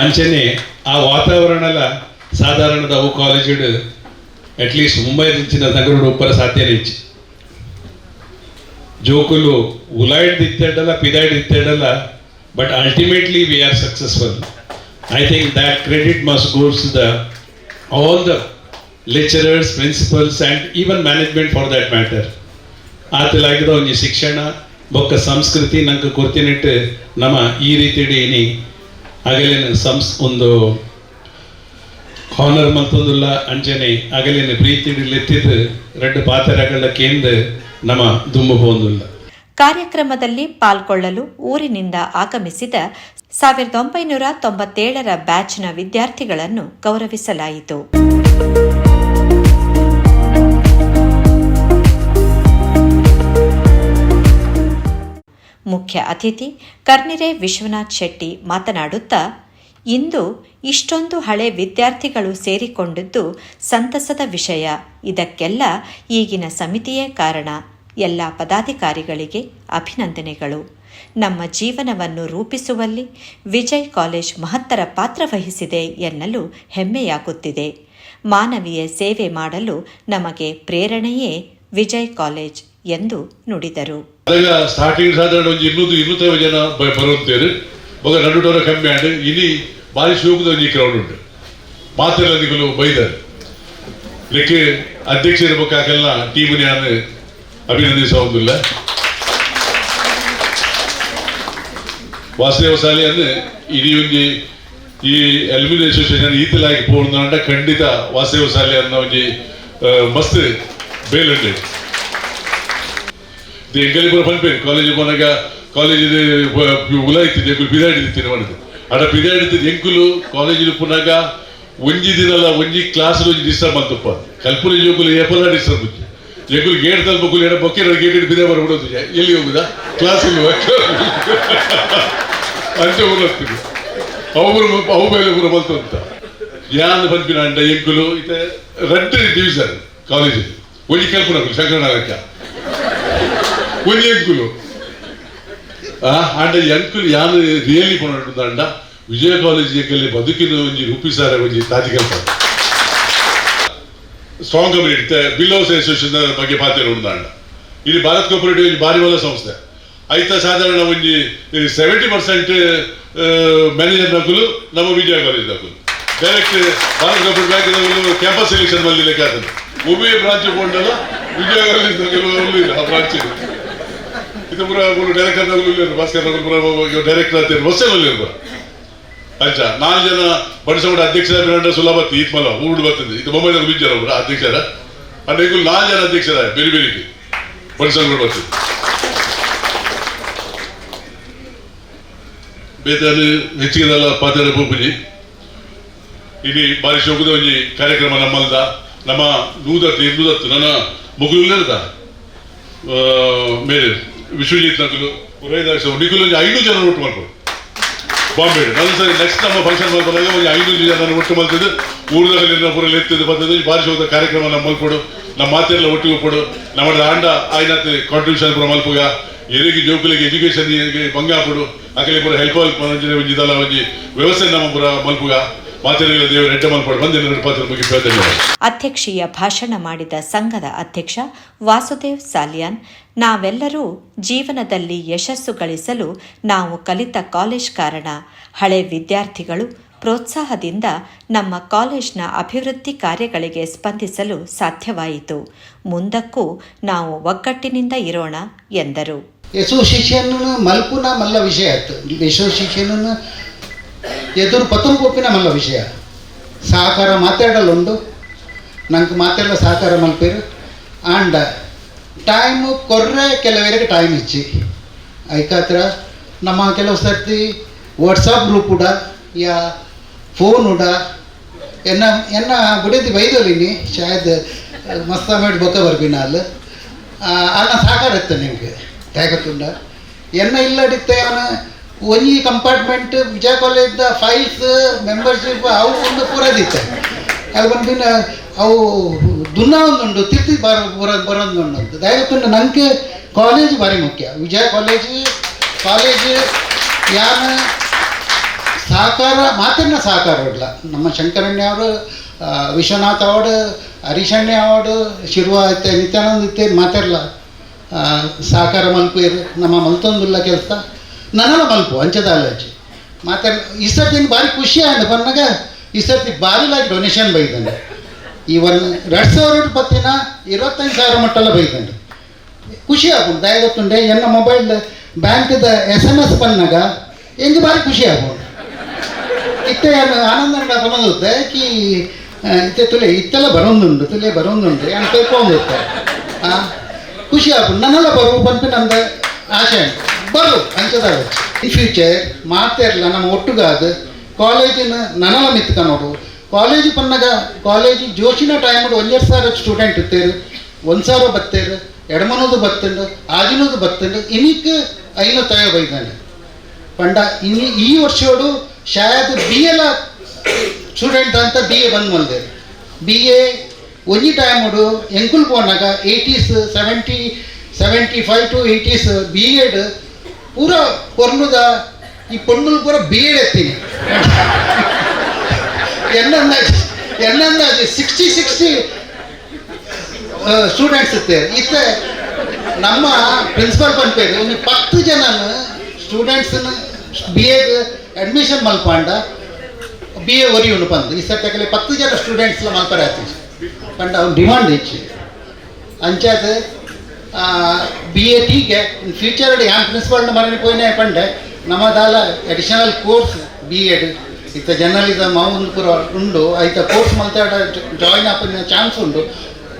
ಅಂಚನೆ ಆ ವಾತಾವರಣ ಸಾಧಾರಣದ ಅವು ಕಾಲೇಜು ಅಟ್ಲೀಸ್ಟ್ ಮುಂಬೈ ದಿಂಚಿನ ನಗರ ಉಪ್ಪರ ಸಾಧ್ಯ ಇಚ್ಚಿ ಜೋಕುಲು ಉಲಾಯ್ಡ್ ಇತ್ತೇಡಲ್ಲ ಪಿದಾಯ್ಡ್ ಇತ್ತೇಡಲ್ಲ. But ultimately we are successful. I think that credit must goes to all the lecturers, principals and even management for that matter. ಆತಲಾಗಿದ ಒಂಜಿ ಶಿಕ್ಷಣ ಬೊಕ್ಕ ಸಂಸ್ಕೃತಿ ನಂಗೆ ಕೊರ್ತಿನಿಟ್ಟು ನಮ್ಮ ಈ ರೀತಿ ಇಡೀನಿ ಆಗಲೇನು ಒಂದು ಹಾನರ್ ಮಲ್ತೊಂದುಲ್ಲ ಅಂಚನೆ ಆಗಲೇನು ಪ್ರೀತಿ ಲೆತ್ತಿದ್ದು ರೆಡ್ ಪಾತ್ರಗಳ ಕೇಂದ್ರ ನಮ್ಮ ದುಂಬು ಹೋಂದುಲ್ಲ. ಕಾರ್ಯಕ್ರಮದಲ್ಲಿ ಪಾಲ್ಗೊಳ್ಳಲು ಊರಿನಿಂದ ಆಗಮಿಸಿದ 1997ರ ಬ್ಯಾಚ್ನ ವಿದ್ಯಾರ್ಥಿಗಳನ್ನು ಗೌರವಿಸಲಾಯಿತು. ಮುಖ್ಯ ಅತಿಥಿ ಕರ್ನಿರೆ ವಿಶ್ವನಾಥ್ ಶೆಟ್ಟಿ ಮಾತನಾಡುತ್ತಾ, ಇಂದು ಇಷ್ಟೊಂದು ಹಳೆ ವಿದ್ಯಾರ್ಥಿಗಳು ಸೇರಿಕೊಂಡಿದ್ದು ಸಂತಸದ ವಿಷಯ. ಇದಕ್ಕೆಲ್ಲ ಈಗಿನ ಸಮಿತಿಯೇ ಕಾರಣ. ಎಲ್ಲ ಪದಾಧಿಕಾರಿಗಳಿಗೆ ಅಭಿನಂದನೆಗಳು. ನಮ್ಮ ಜೀವನವನ್ನು ರೂಪಿಸುವಲ್ಲಿ ವಿಜಯ್ ಕಾಲೇಜ್ ಮಹತ್ತರ ಪಾತ್ರ ವಹಿಸಿದೆ ಎನ್ನಲು ಹೆಮ್ಮೆಯಾಗುತ್ತಿದೆ. ಮಾನವೀಯ ಸೇವೆ ಮಾಡಲು ನಮಗೆ ಪ್ರೇರಣೆಯೇ ವಿಜಯ್ ಕಾಲೇಜ್ ಎಂದು ನುಡಿದರು. ಸ್ಟಾರ್ಟಿಂಗ್ ಸಾಧಾರಣ 200-250 ಜನ ಬರುತ್ತೇವೆ. ಮಗ ನಡುಟೋರ ಕಮ್ಮಿ ಆಡು ಇನಿ ಭಾರಿ ಶೋಕದ ಒಂಜಿ ಕ್ರೌಡ್ ಉಂಟು. ಮಾತೆಲ್ಲ ಬೈದಾರೆ ಲೆಕ್ಕ ಅಧ್ಯಕ್ಷರ ಬೊಕ್ಕಾಕೆಲ್ಲ ಟೀಮ್ ನಾನು ಅಭಿನಂದಿಸೋದಿಲ್ಲ. ವಾಸುದೇವ ಶಾಲೆ ಅಂದ್ರೆ ಇಡೀ ಒಂಜಿ ಈ ಅಲ್ಯೂಮಿನಿ ಅಸೋಸಿಯೇಷನ್ ಈತಲಾಗಿ ಪೋಂಡ ಖಂಡಿತ ವಾಸುದೇವ ಶಾಲೆ ಅನ್ನೋ ಒಂಜಿ ಮಸ್ತ್ ಬೇಲುಂಡೆ ಎಂಕಲಿ ಪೂರ ಪನ್ಪೇರು ಕಾಲೇಜ್ ಪೋನಾಗ ಕಾಲೇಜ್ ಉಲ ಇತ್ತಿದ್ದು ಎಂಕುಲು ಪಿದಾಡಿತ್ತಿನ ಮಾಡಿದ್ದು ಅಡ ಪಿದಾಡಿತ್ತಿದ್ದು ಎಂಕುಲು ಕಾಲೇಜ್ ಪುನಾಗ ಒಂಜಿ ದಿನಲ್ಲ ಒಂಜಿ ಕ್ಲಾಸ್ ಒಂಜಿ ಡಿಸ್ಟರ್ಬ್ ಅಂತಪ್ಪ ಕಲ್ಪನೆ ಜೋಕುಲು ಏಪಲ ಡಿಸ್ಟರ್ಬ್ ಎಗುಲು ಗೇಟ್ ತಲುಪಕ್ಕೂ ಎಡ ಬೊಕ್ಕೆ ಗೇಟ್ ಬಿದೆ ಬರ್ಬಿಡೋದು ಎಲ್ಲಿ ಹೋಗುದಾ ಕ್ಲಾಸ್ ಇಲ್ಲಿ ಅಂಚೆ ಹೋಗ್ತೀನಿ ಅವು ಮೇಲೆ ಪೂರ ಬಂತು ಅಂತ ಯಾನ್ ಪಂಪಿನ ಅಂಡ ಎಂಕುಲು ಇತ್ತೆ 2 ಡಿವಿಷನ್ ಕಾಲೇಜ್ ಒಂಜಿ ಕಲ್ಪನಕುಲು ಶಂಕರನಾಗಕ್ಕ ಒಂಜಿ ಎಂಕುಲು ಅಂಡ ಎಂಕುಲು ಯಾನ್ ರಿಯಲಿ ಪೊಂಡ ಅಂಡ ವಿಜಯ ಕಾಲೇಜ್ ಏಕಲ್ಲಿ ಬದುಕಿನ ಒಂಜಿ ರೂಪಿಸಾರ ಒಂಜಿ ತಾಜಿ ಕಲ್ಪ strong community bill house association ಬಗ್ಗೆ ಪಾತ್ರ ಉಂಡ ಇಲ್ಲಿ ಭಾರತ್ ಕೋಪರೇಟಿವ್ ಒಂಜಿ ಬಾರಿ ಒಳ್ಳೆ ಸಂಸ್ಥೆ ಐತ ಸಾಧಾರಣ ಒಂಜಿ 70% ಮ್ಯಾನೇಜರ್ ನಕುಲು ನಮ್ಮ ವಿಜಯ ಕಾಲೇಜ್ ನಕುಲು direct Bharat cooperative bank campus selection ಮಲ್ಲಿ ಲೆಕ್ಕ ಆತನು ಒಬ್ಬೇ ಬ್ರಾಂಚ್ ಕೊಂಡಲ್ಲ ವಿಜಯ ಕಾಲೇಜ್ ನಕಲು ಆ ಬ್ರಾಂಚ್ ಇದು ಪೂರ ಡೈರೆಕ್ಟರ್ ನಕಲು ಭಾಸ್ಕರ್ ನಕಲು ಡೈರೆಕ್ಟರ್ ಅಂತ ಹೊಸಲ್ಲಿ ಇರ್ಬ ಅಂಚ 4 ಜನ ಬಡಿಸೋಡ ಅಧ್ಯಕ್ಷರ ಸುಲಭತ್ತಿ ಈತ್ ಮಲ ಊರು ಬರ್ತದೆ ಇದು ಮೊಬೈಲ್ ಬಿಜ್ಜರ ಒಬ್ಬರ ಅಧ್ಯಕ್ಷರ ಅಂದ್ರೆ 4 ಜನ ಅಧ್ಯಕ್ಷರ ಬೇರೆ ಬೇರೆ ಬಡಿಸೋಡು ಬರ್ತದೆ ಬೇತಾನು ಹೆಚ್ಚಿಗೆಲ್ಲ ಪಾತ್ರ ಪೋಪುಜಿ ಇಲ್ಲಿ ಬಾರಿ ಶೋಕದ ಒಂಜಿ ಕಾರ್ಯಕ್ರಮ ನಮ್ಮಲ್ದ ನಮ್ಮ ನೂದತ್ತು ನನ್ನ ಮುಗುಲಿಲ್ಲದ ಮೇಲೆ ವಿಶ್ವಜಿತ್ ನಕಲು ಪುರೈದಾಕ್ಷ ನಿಖುಲು 500 ಜನ ಒಟ್ಟು ಮಾಡ್ಬೋದು ಬಾಂಬೆ ನಾನು ಸರಿ ನೆಕ್ಸ್ಟ್ ನಮ್ಮ ಫಂಕ್ಷನ್ ಮಾಡ್ಕೊಂಡಾಗ ಒಂದು 500 ಜನ ಒಟ್ಟು ಮಾಡ್ತಿದ್ದು ಊರದಲ್ಲಿ ಪೂರ ಎತ್ತಿದ್ದು ಬರ್ತದೆ ಬಾರಿ ಶೋಕದ ಕಾರ್ಯಕ್ರಮ ನಮ್ಮ ಮಲ್ಕೊಡು ನಮ್ಮ ಮಾತೆಲ್ಲ ಒಟ್ಟಿಗೆ ಕೊಡು ನಮ್ಮ ಆಂಡ ಆಯ್ನತ್ ಕಾಂಟ್ರಿಬ್ಯೂಷನ್ ಪೂರ ಮಲ್ಪುಗ ಎರಿಗೆ ಜೋಕುಲಿಗೆ ಎಜುಕೇಶನ್ ಬಂಗಾಪುಡು ಅಕಲಿ ಪೂರ ಹೆಲ್ಪ್ ಒಂಜಿದಲ್ಲ ಒಂಜಿ ವ್ಯವಸ್ಥೆ ನಮ್ಮ ಪೂರ ಮಲ್ಪುಗ ಮಾತೆಲ್ಲ ದೇವರು ಹೆಡ್ಡ ಮಲ್ಪಡು ಬಂದ ಪಾತ್ರ ಬಗ್ಗೆ ಧನ್ಯವಾದ. ಅಧ್ಯಕ್ಷೀಯ ಭಾಷಣ ಮಾಡಿದ ಸಂಘದ ಅಧ್ಯಕ್ಷ ವಾಸುದೇವ್ ಸಾಲಿಯಾನ್, ನಾವೆಲ್ಲರೂ ಜೀವನದಲ್ಲಿ ಯಶಸ್ಸು ಗಳಿಸಲು ನಾವು ಕಲಿತ ಕಾಲೇಜ್ ಕಾರಣ. ಹಳೆ ವಿದ್ಯಾರ್ಥಿಗಳು ಪ್ರೋತ್ಸಾಹದಿಂದ ನಮ್ಮ ಕಾಲೇಜ್ನ ಅಭಿವೃದ್ಧಿ ಕಾರ್ಯಗಳಿಗೆ ಸ್ಪಂದಿಸಲು ಸಾಧ್ಯವಾಯಿತು. ಮುಂದಕ್ಕೂ ನಾವು ಒಗ್ಗಟ್ಟಿನಿಂದ ಇರೋಣ ಎಂದರು. ಅಸೋಸಿಯೇಷನ್ ಮಲ್ಪುನ ಮಲ್ಲ ವಿಷಯ ಆಯ್ತು. ಅಸೋಸಿಯೇಷನ್ ಎದುರು ಪತಂಗೊಪ್ಪಿನ ಮಲ್ಲ ವಿಷಯ ಸಹಕಾರ ಮಾತಾಡಲುಂಡು ನಂಗೆ ಮಾತೆಲ್ಲ ಸಹಕಾರ ಮಲ್ಪೇರು ಆಂಡ ಟೈಮು ಕೊರ್ರೆ ಕೆಲವರಿಗೆ ಟೈಮ್ ಇಚ್ಚಿ ಐಕಾತ್ರ ನಮ್ಮ ಕೆಲವು ಸರ್ತಿ ವಾಟ್ಸಪ್ ಗ್ರೂಪ್ ಉಡ ಯಾ ಫೋನ್ ಉಡ ಎನ್ನ ಬುಡಿದು ಬೈದೋಲಿನಿ ಶಾಯದ್ ಮಸ್ತ ಮಾಡಿ ಬೊಕ್ಕ ಬರ್ಬಿನ ಅಲ್ಲ ಅನ್ನ ಸಹಕಾರ ಇತ್ತು ನಿಮಗೆ ಹೇಗತ್ತುಂಡ ಎನ್ನ ಇಲ್ಲಡಿತ್ತೆ ಅವನ ಒಂಜಿ ಕಂಪಾರ್ಟ್ಮೆಂಟ್ ವಿಜಯ ಕಾಲೇಜ್ದ ಫೈಲ್ಸ್ ಮೆಂಬರ್ಶಿಪ್ ಅವು ಒಂದು ಪೂರದಿತ್ತೆ ಅದು ಬಂದಿನ ಅವು ದುನ್ನ ಒಂದುಂಡು ತಿರ್ತಿ ಬರೋದುಂಡು ಅಂತ ದಯವಿಟ್ಟು ನನಗೆ ಕಾಲೇಜ್ ಭಾರಿ ಮುಖ್ಯ. ವಿಜಯ ಕಾಲೇಜ್ ಯಾನ ಸಹಕಾರ ಮಾತಿನ ಸಹಕಾರ ಇಡಲ ನಮ್ಮ ಶಂಕರಣ್ಯ ಅವರು ವಿಶ್ವನಾಥ್ ಅವಾರ್ಡ್ ಹರೀಶಣ್ಯ ಅವಾರ್ಡ್ ಶಿರುವ ಐತೆ ನಿತ್ಯಾನಂದ ಇತ್ತೆ ಮಾತಿರಲ್ಲ ಸಹಕಾರ ಮಲ್ಪೇರು ನಮ್ಮ ಮಲ್ತೊಂದುಲ್ಲ ಕೆಲಸ ನನ್ನಲ್ಲ ಮಲ್ಪು ಅಂಚದಾಲಜಿ ಮಾತಾಡ ಈ ಸರ್ತಿ ಭಾರಿ ಖುಷಿ ಆಯ್ತು ಬಂದಾಗ ಈ ಸರ್ತಿ ಭಾರಿ ಲಾಗಿ ಡೊನೇಷನ್ ಬೈದಂಡು ಈ 2,000 ಪತ್ತಿನ 25,000 ಮಟ್ಟೆಲ್ಲ ಬೈದಂಡು ಖುಷಿ ಆಗುಂಡು ದಯಗೊತ್ತುಂಡೆ ಎನ್ನ ಮೊಬೈಲ್ ಬ್ಯಾಂಕ್ದ SMS ಬಂದಾಗ ಹೆಂಗೆ ಭಾರಿ ಖುಷಿ ಆಗುಂಡು ಇತ್ತೆ ಆನಂದ ಬಂದೋಗುತ್ತೆ ಕಿ ಇತ್ತೆ ತುಲೆ ಇತ್ತೆಲ್ಲ ಬರೋಂದುಂಡು ಏನು ತಿಳ್ಕೊಂಡುತ್ತೆ ಖುಷಿ ಆಗುಂಡು ನನ್ನೆಲ್ಲ ಬರು ಬಂದು ನಂದು ಆಶೆ ಬರು ಅಂಚದಾಗ ಇನ್ ಫ್ಯೂಚರ್ ಮಾತಾರಲ್ಲ ನಮ್ಮ ಒಟ್ಟುಗಾದ ಕಾಲೇಜಿನ ನನಲ ಮಿತ್ಕನೋಡು ಕಾಲೇಜ್ ಪನ್ನಗ ಕಾಲೇಜ್ ಜೋಶಿನ ಟೈಮ್ 1,000 ಸ್ಟೂಡೆಂಟ್ ಇತ್ತೇರು 1,000 ಬತ್ತೇರು ಎಡಮನೋದು ಬತ್ತಂಡು ಆಜಿನೋದು ಬತ್ತಂಡು ಇನ್ನಿಕ್ 500 ಬೈದಂಡು ಪಂಡ ಇನ್ನು ಈ ವರ್ಷೋಡು ಶಾಯದ್ BA ಸ್ಟೂಡೆಂಟ್ ಅಂತ BA ಬಂದು ಮಲ್ದೇರು BA ಒಂಜಿ ಟೈಮೋಡು ಎಂಕುಲ್ ಪೋನಾಗ 80s 75 to 80s B.Ed ಪೂರ ಕೊರ್ನುದ ಈ ಪೊಣ್ಣುಲು ಪೂರ B.Ed ಎತ್ತೀನಿ ಎನ್ನಂದಾಜು 60 ಸ್ಟೂಡೆಂಟ್ಸ್ ಇರ್ತಾರೆ ಇತ್ತೆ ನಮ್ಮ ಪ್ರಿನ್ಸಿಪಲ್ ಪಂಪೇರು ಒಂದು 10 ಜನ ಸ್ಟೂಡೆಂಟ್ಸನ್ನ BA ಅಡ್ಮಿಷನ್ ಮಲ್ಪಾಂಡ BA ಒರಿಯುಂಡು ಬಂದು ಈ ಸರ್ತಿ 10 ಜನ ಸ್ಟೂಡೆಂಟ್ಸ್ಲ ಮಲ್ಪರೆ ಆಯ್ತು ಪಂಡ ಅವ್ನು ಡಿಮಾಂಡ್ ಹೆಚ್ಚು ಅಂಚಾದ BATಗೆ ಇನ್ ಫ್ಯೂಚರ್ ಯಾನ್ ಪ್ರಿನ್ಸಿಪಲ್ನ ಮರಣ ಪೋಯಿನೇ ಪಂಡೆ ನಮ್ಮದಾಲ ಅಡಿಷನಲ್ ಕೋರ್ಸ್ B.Ed ಇತ್ತ ಜರ್ನಲಿಸಮ್ ಒಂದು ಪೂರ ಉಂಡು ಐತ ಕೋರ್ಸ್ ಮಲ್ತಾಡ ಜಾಯಿನ್ ಆಪಿನ ಚಾನ್ಸ್ ಉಂಡು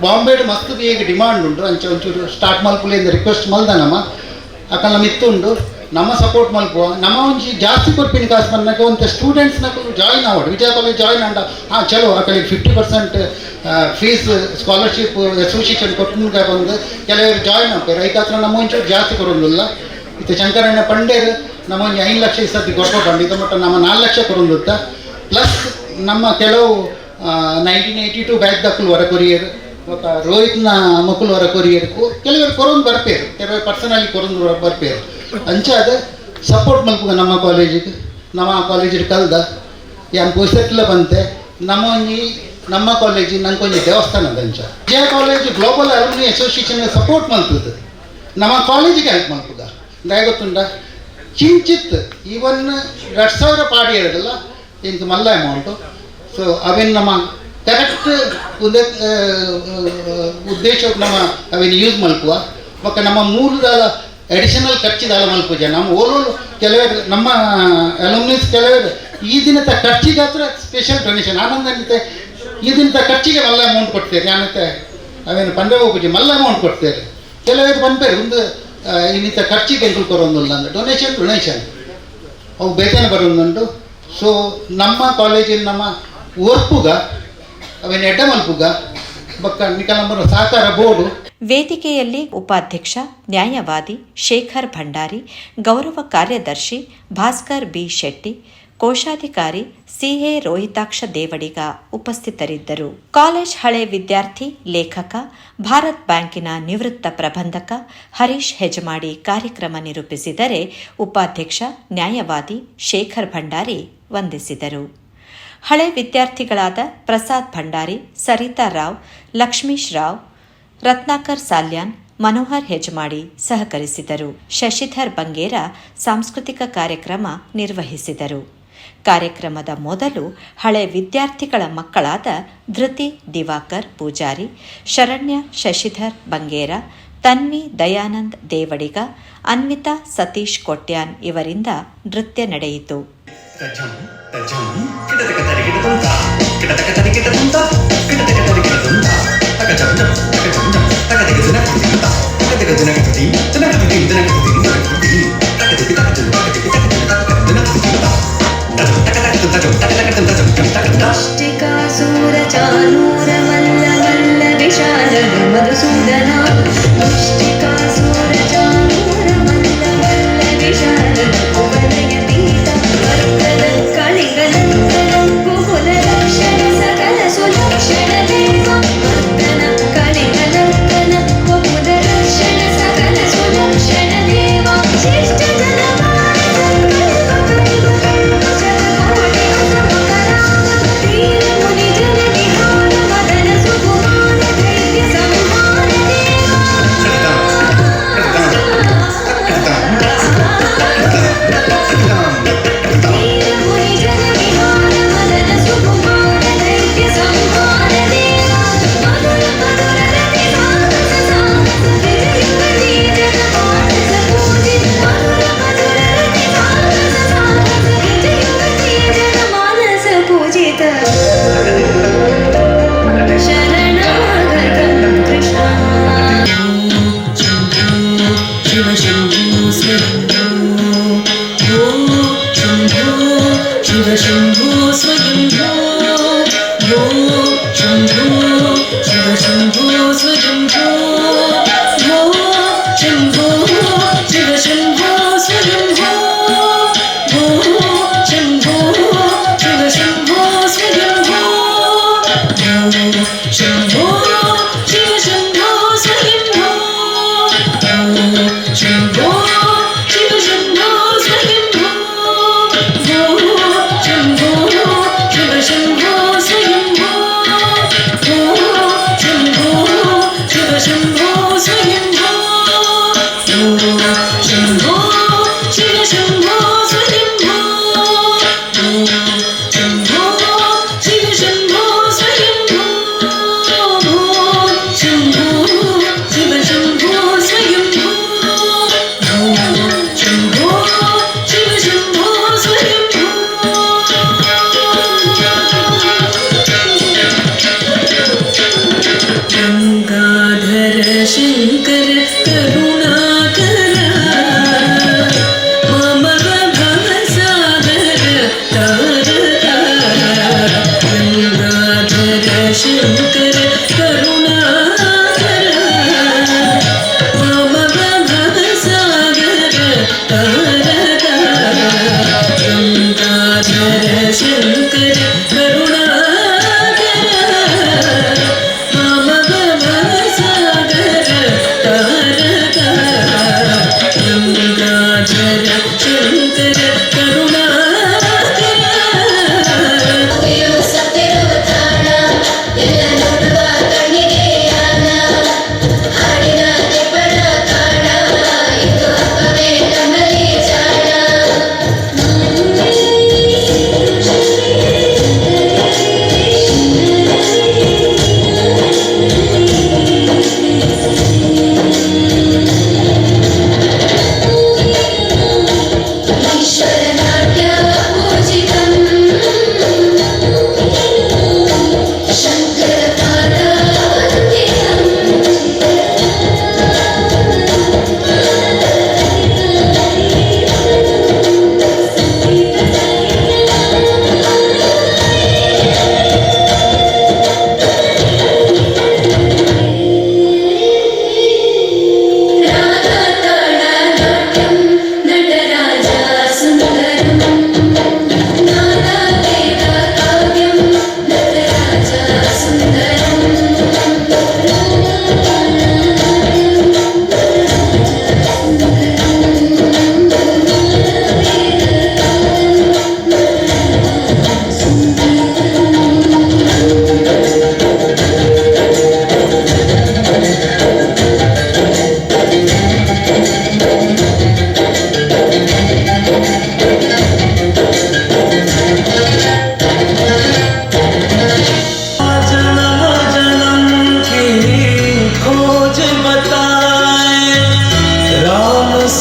ಬಾಂಬೆಡ್ ಮಸ್ತ್ BAಗೆ ಡಿಮಾಂಡ್ ಉಂಡು ಅಂಚೆ ಒಂಚೂರು ಸ್ಟಾರ್ಟ್ ಮಲ್ಪುಲಿಂದ ರಿಕ್ವೆಸ್ಟ್ ಮಲ್ದ ನಮ್ಮ ಅಕಲ್ಲ ಮಿತ್ತುಂಡು ನಮ್ಮ ಸಪೋರ್ಟ್ ಮಲ್ಪುವ ನಮ್ಮ ಒಂಜಿ ಜಾಸ್ತಿ ಕೊರ್ಪಿನ ಕಾಸು ಬಂದಾಗ ಒಂದು ಸ್ಟೂಡೆಂಟ್ಸ್ನ ಜಾಯಿನ್ ಆಗೋಡು ವಿಜಯ ಕಾಲೇಜ್ ಜಾಯಿನ್ ಆಂಡ ಚಲೋ ಆ ಕಡೆ 50% ಫೀಸ್ ಸ್ಕಾಲರ್ಶಿಪ್ ಅಸೋಸಿಯೇಷನ್ ಕೊಟ್ಟು ಬಂದು ಕೆಲವರು ಜಾಯಿನ್ ಆಗ್ತಾರೆ ಐಕಾತ್ರ ನಮ್ಮ ಒಂಚೂರು ಜಾಸ್ತಿ ಕೊಡೋದಿಲ್ಲ ಇದು ಶಂಕರಣ್ಣ ಪಂಡೇರು ನಮ್ಮ ಒಂದು 5 ಲಕ್ಷ ಈ ಸರ್ತಿ ಕೊಟ್ಕೊಂಡು ಇದು ಮಟ್ಟ ನಮ್ಮ 4 ಲಕ್ಷ ಕೊಡೋದುತ್ತ ಪ್ಲಸ್ ನಮ್ಮ ಕೆಲವು 1982 ಬ್ಯಾಚ್ ದಕ್ಕಲು ಹೊರ ಕೊರಿಯರ್ ಮತ್ತು ರೋಹಿತ್ನ ಮಕ್ಕಳು ಹೊರ ಕೊರಿಯರ್ ಕೆಲವರು ಕೊರೊಂದು ಬರ್ಪೇರು ಕೆಲವರು ಪರ್ಸನಲಿ ಕೊರೊಂದು ಬರ್ಪೇರು ಅಂಚಾದ ಸಪೋರ್ಟ್ ಮಲ್ಪುಗ ನಮ್ಮ ಕಾಲೇಜಿಗೆ ನಮ್ಮ ಕಾಲೇಜಿಗೆ ಕಲ್ದ ಯಾನ್ ಪುಸ್ತಕಲ್ಲ ಬಂತೆ ನಮ್ಮ ಕಾಲೇಜಿಗೆ ನಂಗೊಂದು ದೇವಸ್ಥಾನದ ಅಂಚ Vijaya college global alumni association support ಮಲ್ತದ್ದು ನಮ್ಮ ಕಾಲೇಜಿಗೆ ಹೆಲ್ಪ್ ಮಲ್ಪುಗ ಗೊತ್ತುಂಡ ಕಿಂಚಿತ್ ಈವನ್ 2,000 ಪಾಡಿ ಇರೋದಲ್ಲ ಇಂದು ಮಲ್ಲ ಅಮೌಂಟು ಸೊ ಅವೇನು ನಮ್ಮ ಕರೆಕ್ಟ್ ಉದ್ದೇಶ ನಮ್ಮ ಅವೇನು ಯೂಸ್ ಮಲ್ಪುವ ಮತ್ತು ನಮ್ಮ ಮೂಲದ ಅಡಿಷನಲ್ ಖರ್ಚಿದಾಲ ಮಲ್ಪುಜ ನಮ್ಮ ಓಲೋಲು ಕೆಲವರು ನಮ್ಮ ಅಲುಮಿನಿಸ್ ಕೆಲವರು ಈ ದಿನದ ಖರ್ಚಿಗೆ ಹತ್ರ ಸ್ಪೆಷಲ್ ಡೊನೇಷನ್ ಆನಂದ ಅಂತೆ ಈ ದಿನದ ಖರ್ಚಿಗೆ ಮಲ್ಲ ಅಮೌಂಟ್ ಕೊಡ್ತೇವೆ ಆನಂತೆ ಅವೇನು ಪಂದ್ಯ ಹೋಗ್ಬಿಟ್ಟು ಮಲ್ಲ ಅಮೌಂಟ್ ಕೊಡ್ತೇವೆ ಕೆಲವರು ಬಂದ್ಬೇರು ಒಂದು ಇನ್ನಿತ ಖರ್ಚಿಗೆ ಎಂಟು ಕೊರೋದಿಲ್ಲ ಅಂದ್ರೆ ಡೊನೇಷನ್ ಅವು ಬೇತನ ಬರೋದುಂಟು ಸೊ ನಮ್ಮ ಕಾಲೇಜಿನ ನಮ್ಮ ಒರ್ಪುಗ ಅವೇನು ಎಡ್ಡ ಮಲ್ಪುಗ ಬಕ್ಕ ನಿಕಲಂಬರ ಸಹಕಾರ ಬೋರ್ಡು ವೇದಿಕೆಯಲ್ಲಿ ಉಪಾಧ್ಯಕ್ಷ ನ್ಯಾಯವಾದಿ ಶೇಖರ್ ಭಂಡಾರಿ, ಗೌರವ ಕಾರ್ಯದರ್ಶಿ ಭಾಸ್ಕರ್ ಬಿ ಶೆಟ್ಟಿ, ಕೋಶಾಧಿಕಾರಿ ಸಿಎ ರೋಹಿತಾಕ್ಷ ದೇವಡಿಗ ಉಪಸ್ಥಿತರಿದ್ದರು. ಕಾಲೇಜ್ ಹಳೆ ವಿದ್ಯಾರ್ಥಿ, ಲೇಖಕ, ಭಾರತ್ ಬ್ಯಾಂಕಿನ ನಿವೃತ್ತ ಪ್ರಬಂಧಕ ಹರೀಶ್ ಹೆಜಮಾಡಿ ಕಾರ್ಯಕ್ರಮ ನಿರೂಪಿಸಿದರೆ, ಉಪಾಧ್ಯಕ್ಷ ನ್ಯಾಯವಾದಿ ಶೇಖರ್ ಭಂಡಾರಿ ವಂದಿಸಿದರು. ಹಳೆ ವಿದ್ಯಾರ್ಥಿಗಳಾದ ಪ್ರಸಾದ್ ಭಂಡಾರಿ, ಸರಿತಾ ರಾವ್, ಲಕ್ಷ್ಮೀಶ್ ರಾವ್, ರತ್ನಾಕರ್ ಸಾಲ್ಯಾನ್, ಮನೋಹರ್ ಹೆಜಮಾಡಿ ಸಹಕರಿಸಿದರು. ಶಶಿಧರ್ ಬಂಗೇರ ಸಾಂಸ್ಕೃತಿಕ ಕಾರ್ಯಕ್ರಮ ನಿರ್ವಹಿಸಿದರು. ಕಾರ್ಯಕ್ರಮದ ಮೊದಲು ಹಳೆ ವಿದ್ಯಾರ್ಥಿಗಳ ಮಕ್ಕಳಾದ ಧೃತಿ ದಿವಾಕರ್ ಪೂಜಾರಿ, ಶರಣ್ಯ ಶಶಿಧರ್ ಬಂಗೇರ, ತನ್ವಿ ದಯಾನಂದ್ ದೇವಡಿಗ, ಅನ್ವಿತಾ ಸತೀಶ್ ಕೊಟ್ಯಾನ್ ಇವರಿಂದ ನೃತ್ಯ ನಡೆಯಿತು. ಮುಷ್ಟಿಕಾಸೂರ ಚಾನೂರ ಮಲ್ಲ ಮಲ್ಲ ವಿಶಾರದ ಮಧುಸೂದನ ಮುಷ್ಟಿಕಾಸೂರ ಚಾನೂರ ಮಲ್ಲ ಮಲ್ಲ ವಿಶಾರದ ಕುವಲಯ ಪೀಠ ವರ್ಗದ ಕಳಿಗಲಂಕನ ಕುಕುಲ ಲಕ್ಷಣ ಸಕಲ ಸುಲಕ್ಷಣ ದೇವ ವರ್ಗನ ಕಳಿಗಲಂಕನ ಕುಕುಲ ಲಕ್ಷಣ ಸಕಲ ಸುಲಕ್ಷಣ ದೇವ ಶಿಷ್ಟ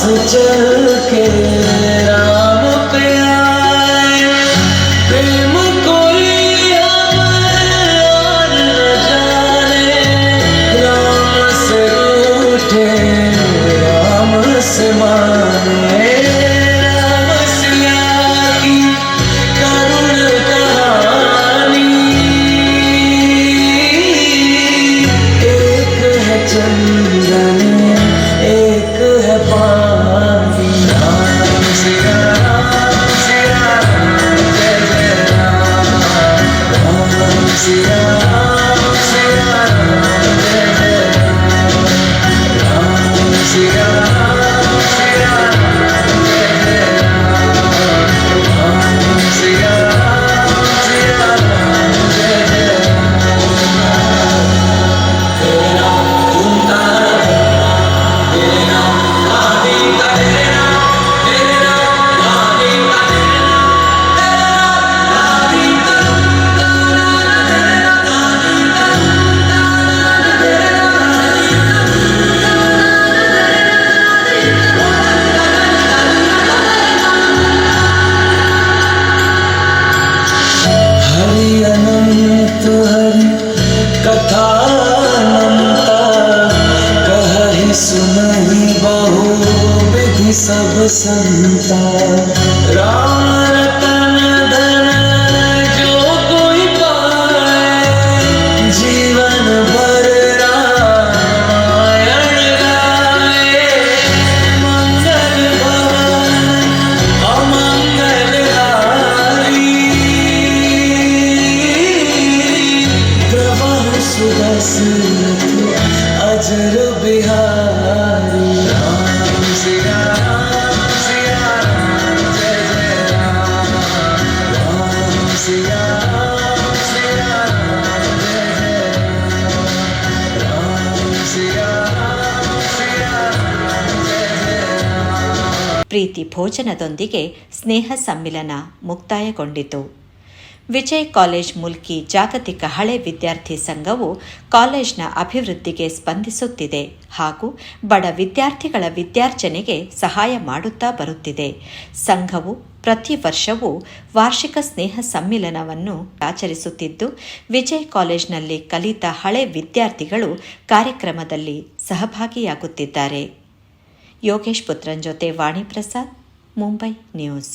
चल के राम पे आए, प्रेम कोई और न जाने, राम से रूठे राम से माने, राम सिया की करुण कहानी, एक है चंदन एक है पानी, राम सिया राम जय जय राम, राम सिया राम जय जय राम, राम सिया राम जय जय राम, राम सिया राम जय जय राम, तेरा तुम तारा तेरा आदि तेरा तेरा आदि हरि अनंत हरि कथा अनंता, कहि सुनहि बहु विधि सब संता, राम रतन धन जो कोई पाए, जीवन भर रामायण गाए, मंगल भवन अमंगल हारी, प्रभु सुदर्शन अजर बिहारी, राम सिया राम जय जय राम, राम सिया राम जय जय राम, राम सिया राम जय जय राम। ಪ್ರೀತಿ ಭೋಜನದೊಂದಿಗೆ ಸ್ನೇಹ ಸಮ್ಮಿಲನ ಮುಕ್ತಾಯಗೊಂಡಿತು. ವಿಜಯ್ ಕಾಲೇಜ್ ಮುಲ್ಕಿ ಜಾಗತಿಕ ಹಳೆ ವಿದ್ಯಾರ್ಥಿ ಸಂಘವು ಕಾಲೇಜ್ನ ಅಭಿವೃದ್ಧಿಗೆ ಸ್ಪಂದಿಸುತ್ತಿದೆ ಹಾಗೂ ಬಡ ವಿದ್ಯಾರ್ಥಿಗಳ ವಿದ್ಯಾರ್ಜನೆಗೆ ಸಹಾಯ ಮಾಡುತ್ತಾ ಬರುತ್ತಿದೆ. ಸಂಘವು ಪ್ರತಿ ವರ್ಷವೂ ವಾರ್ಷಿಕ ಸ್ನೇಹ ಸಮ್ಮಿಲನವನ್ನು ಆಚರಿಸುತ್ತಿದ್ದು, ವಿಜಯ್ ಕಾಲೇಜ್ನಲ್ಲಿ ಕಲಿತ ಹಳೆ ವಿದ್ಯಾರ್ಥಿಗಳು ಕಾರ್ಯಕ್ರಮದಲ್ಲಿ ಸಹಭಾಗಿಯಾಗುತ್ತಿದ್ದಾರೆ. ಯೋಗೇಶ್ ಪುತ್ರನ್ ಜೊತೆ ವಾಣಿ ಪ್ರಸಾದ್, ಮುಂಬೈ ನ್ಯೂಸ್.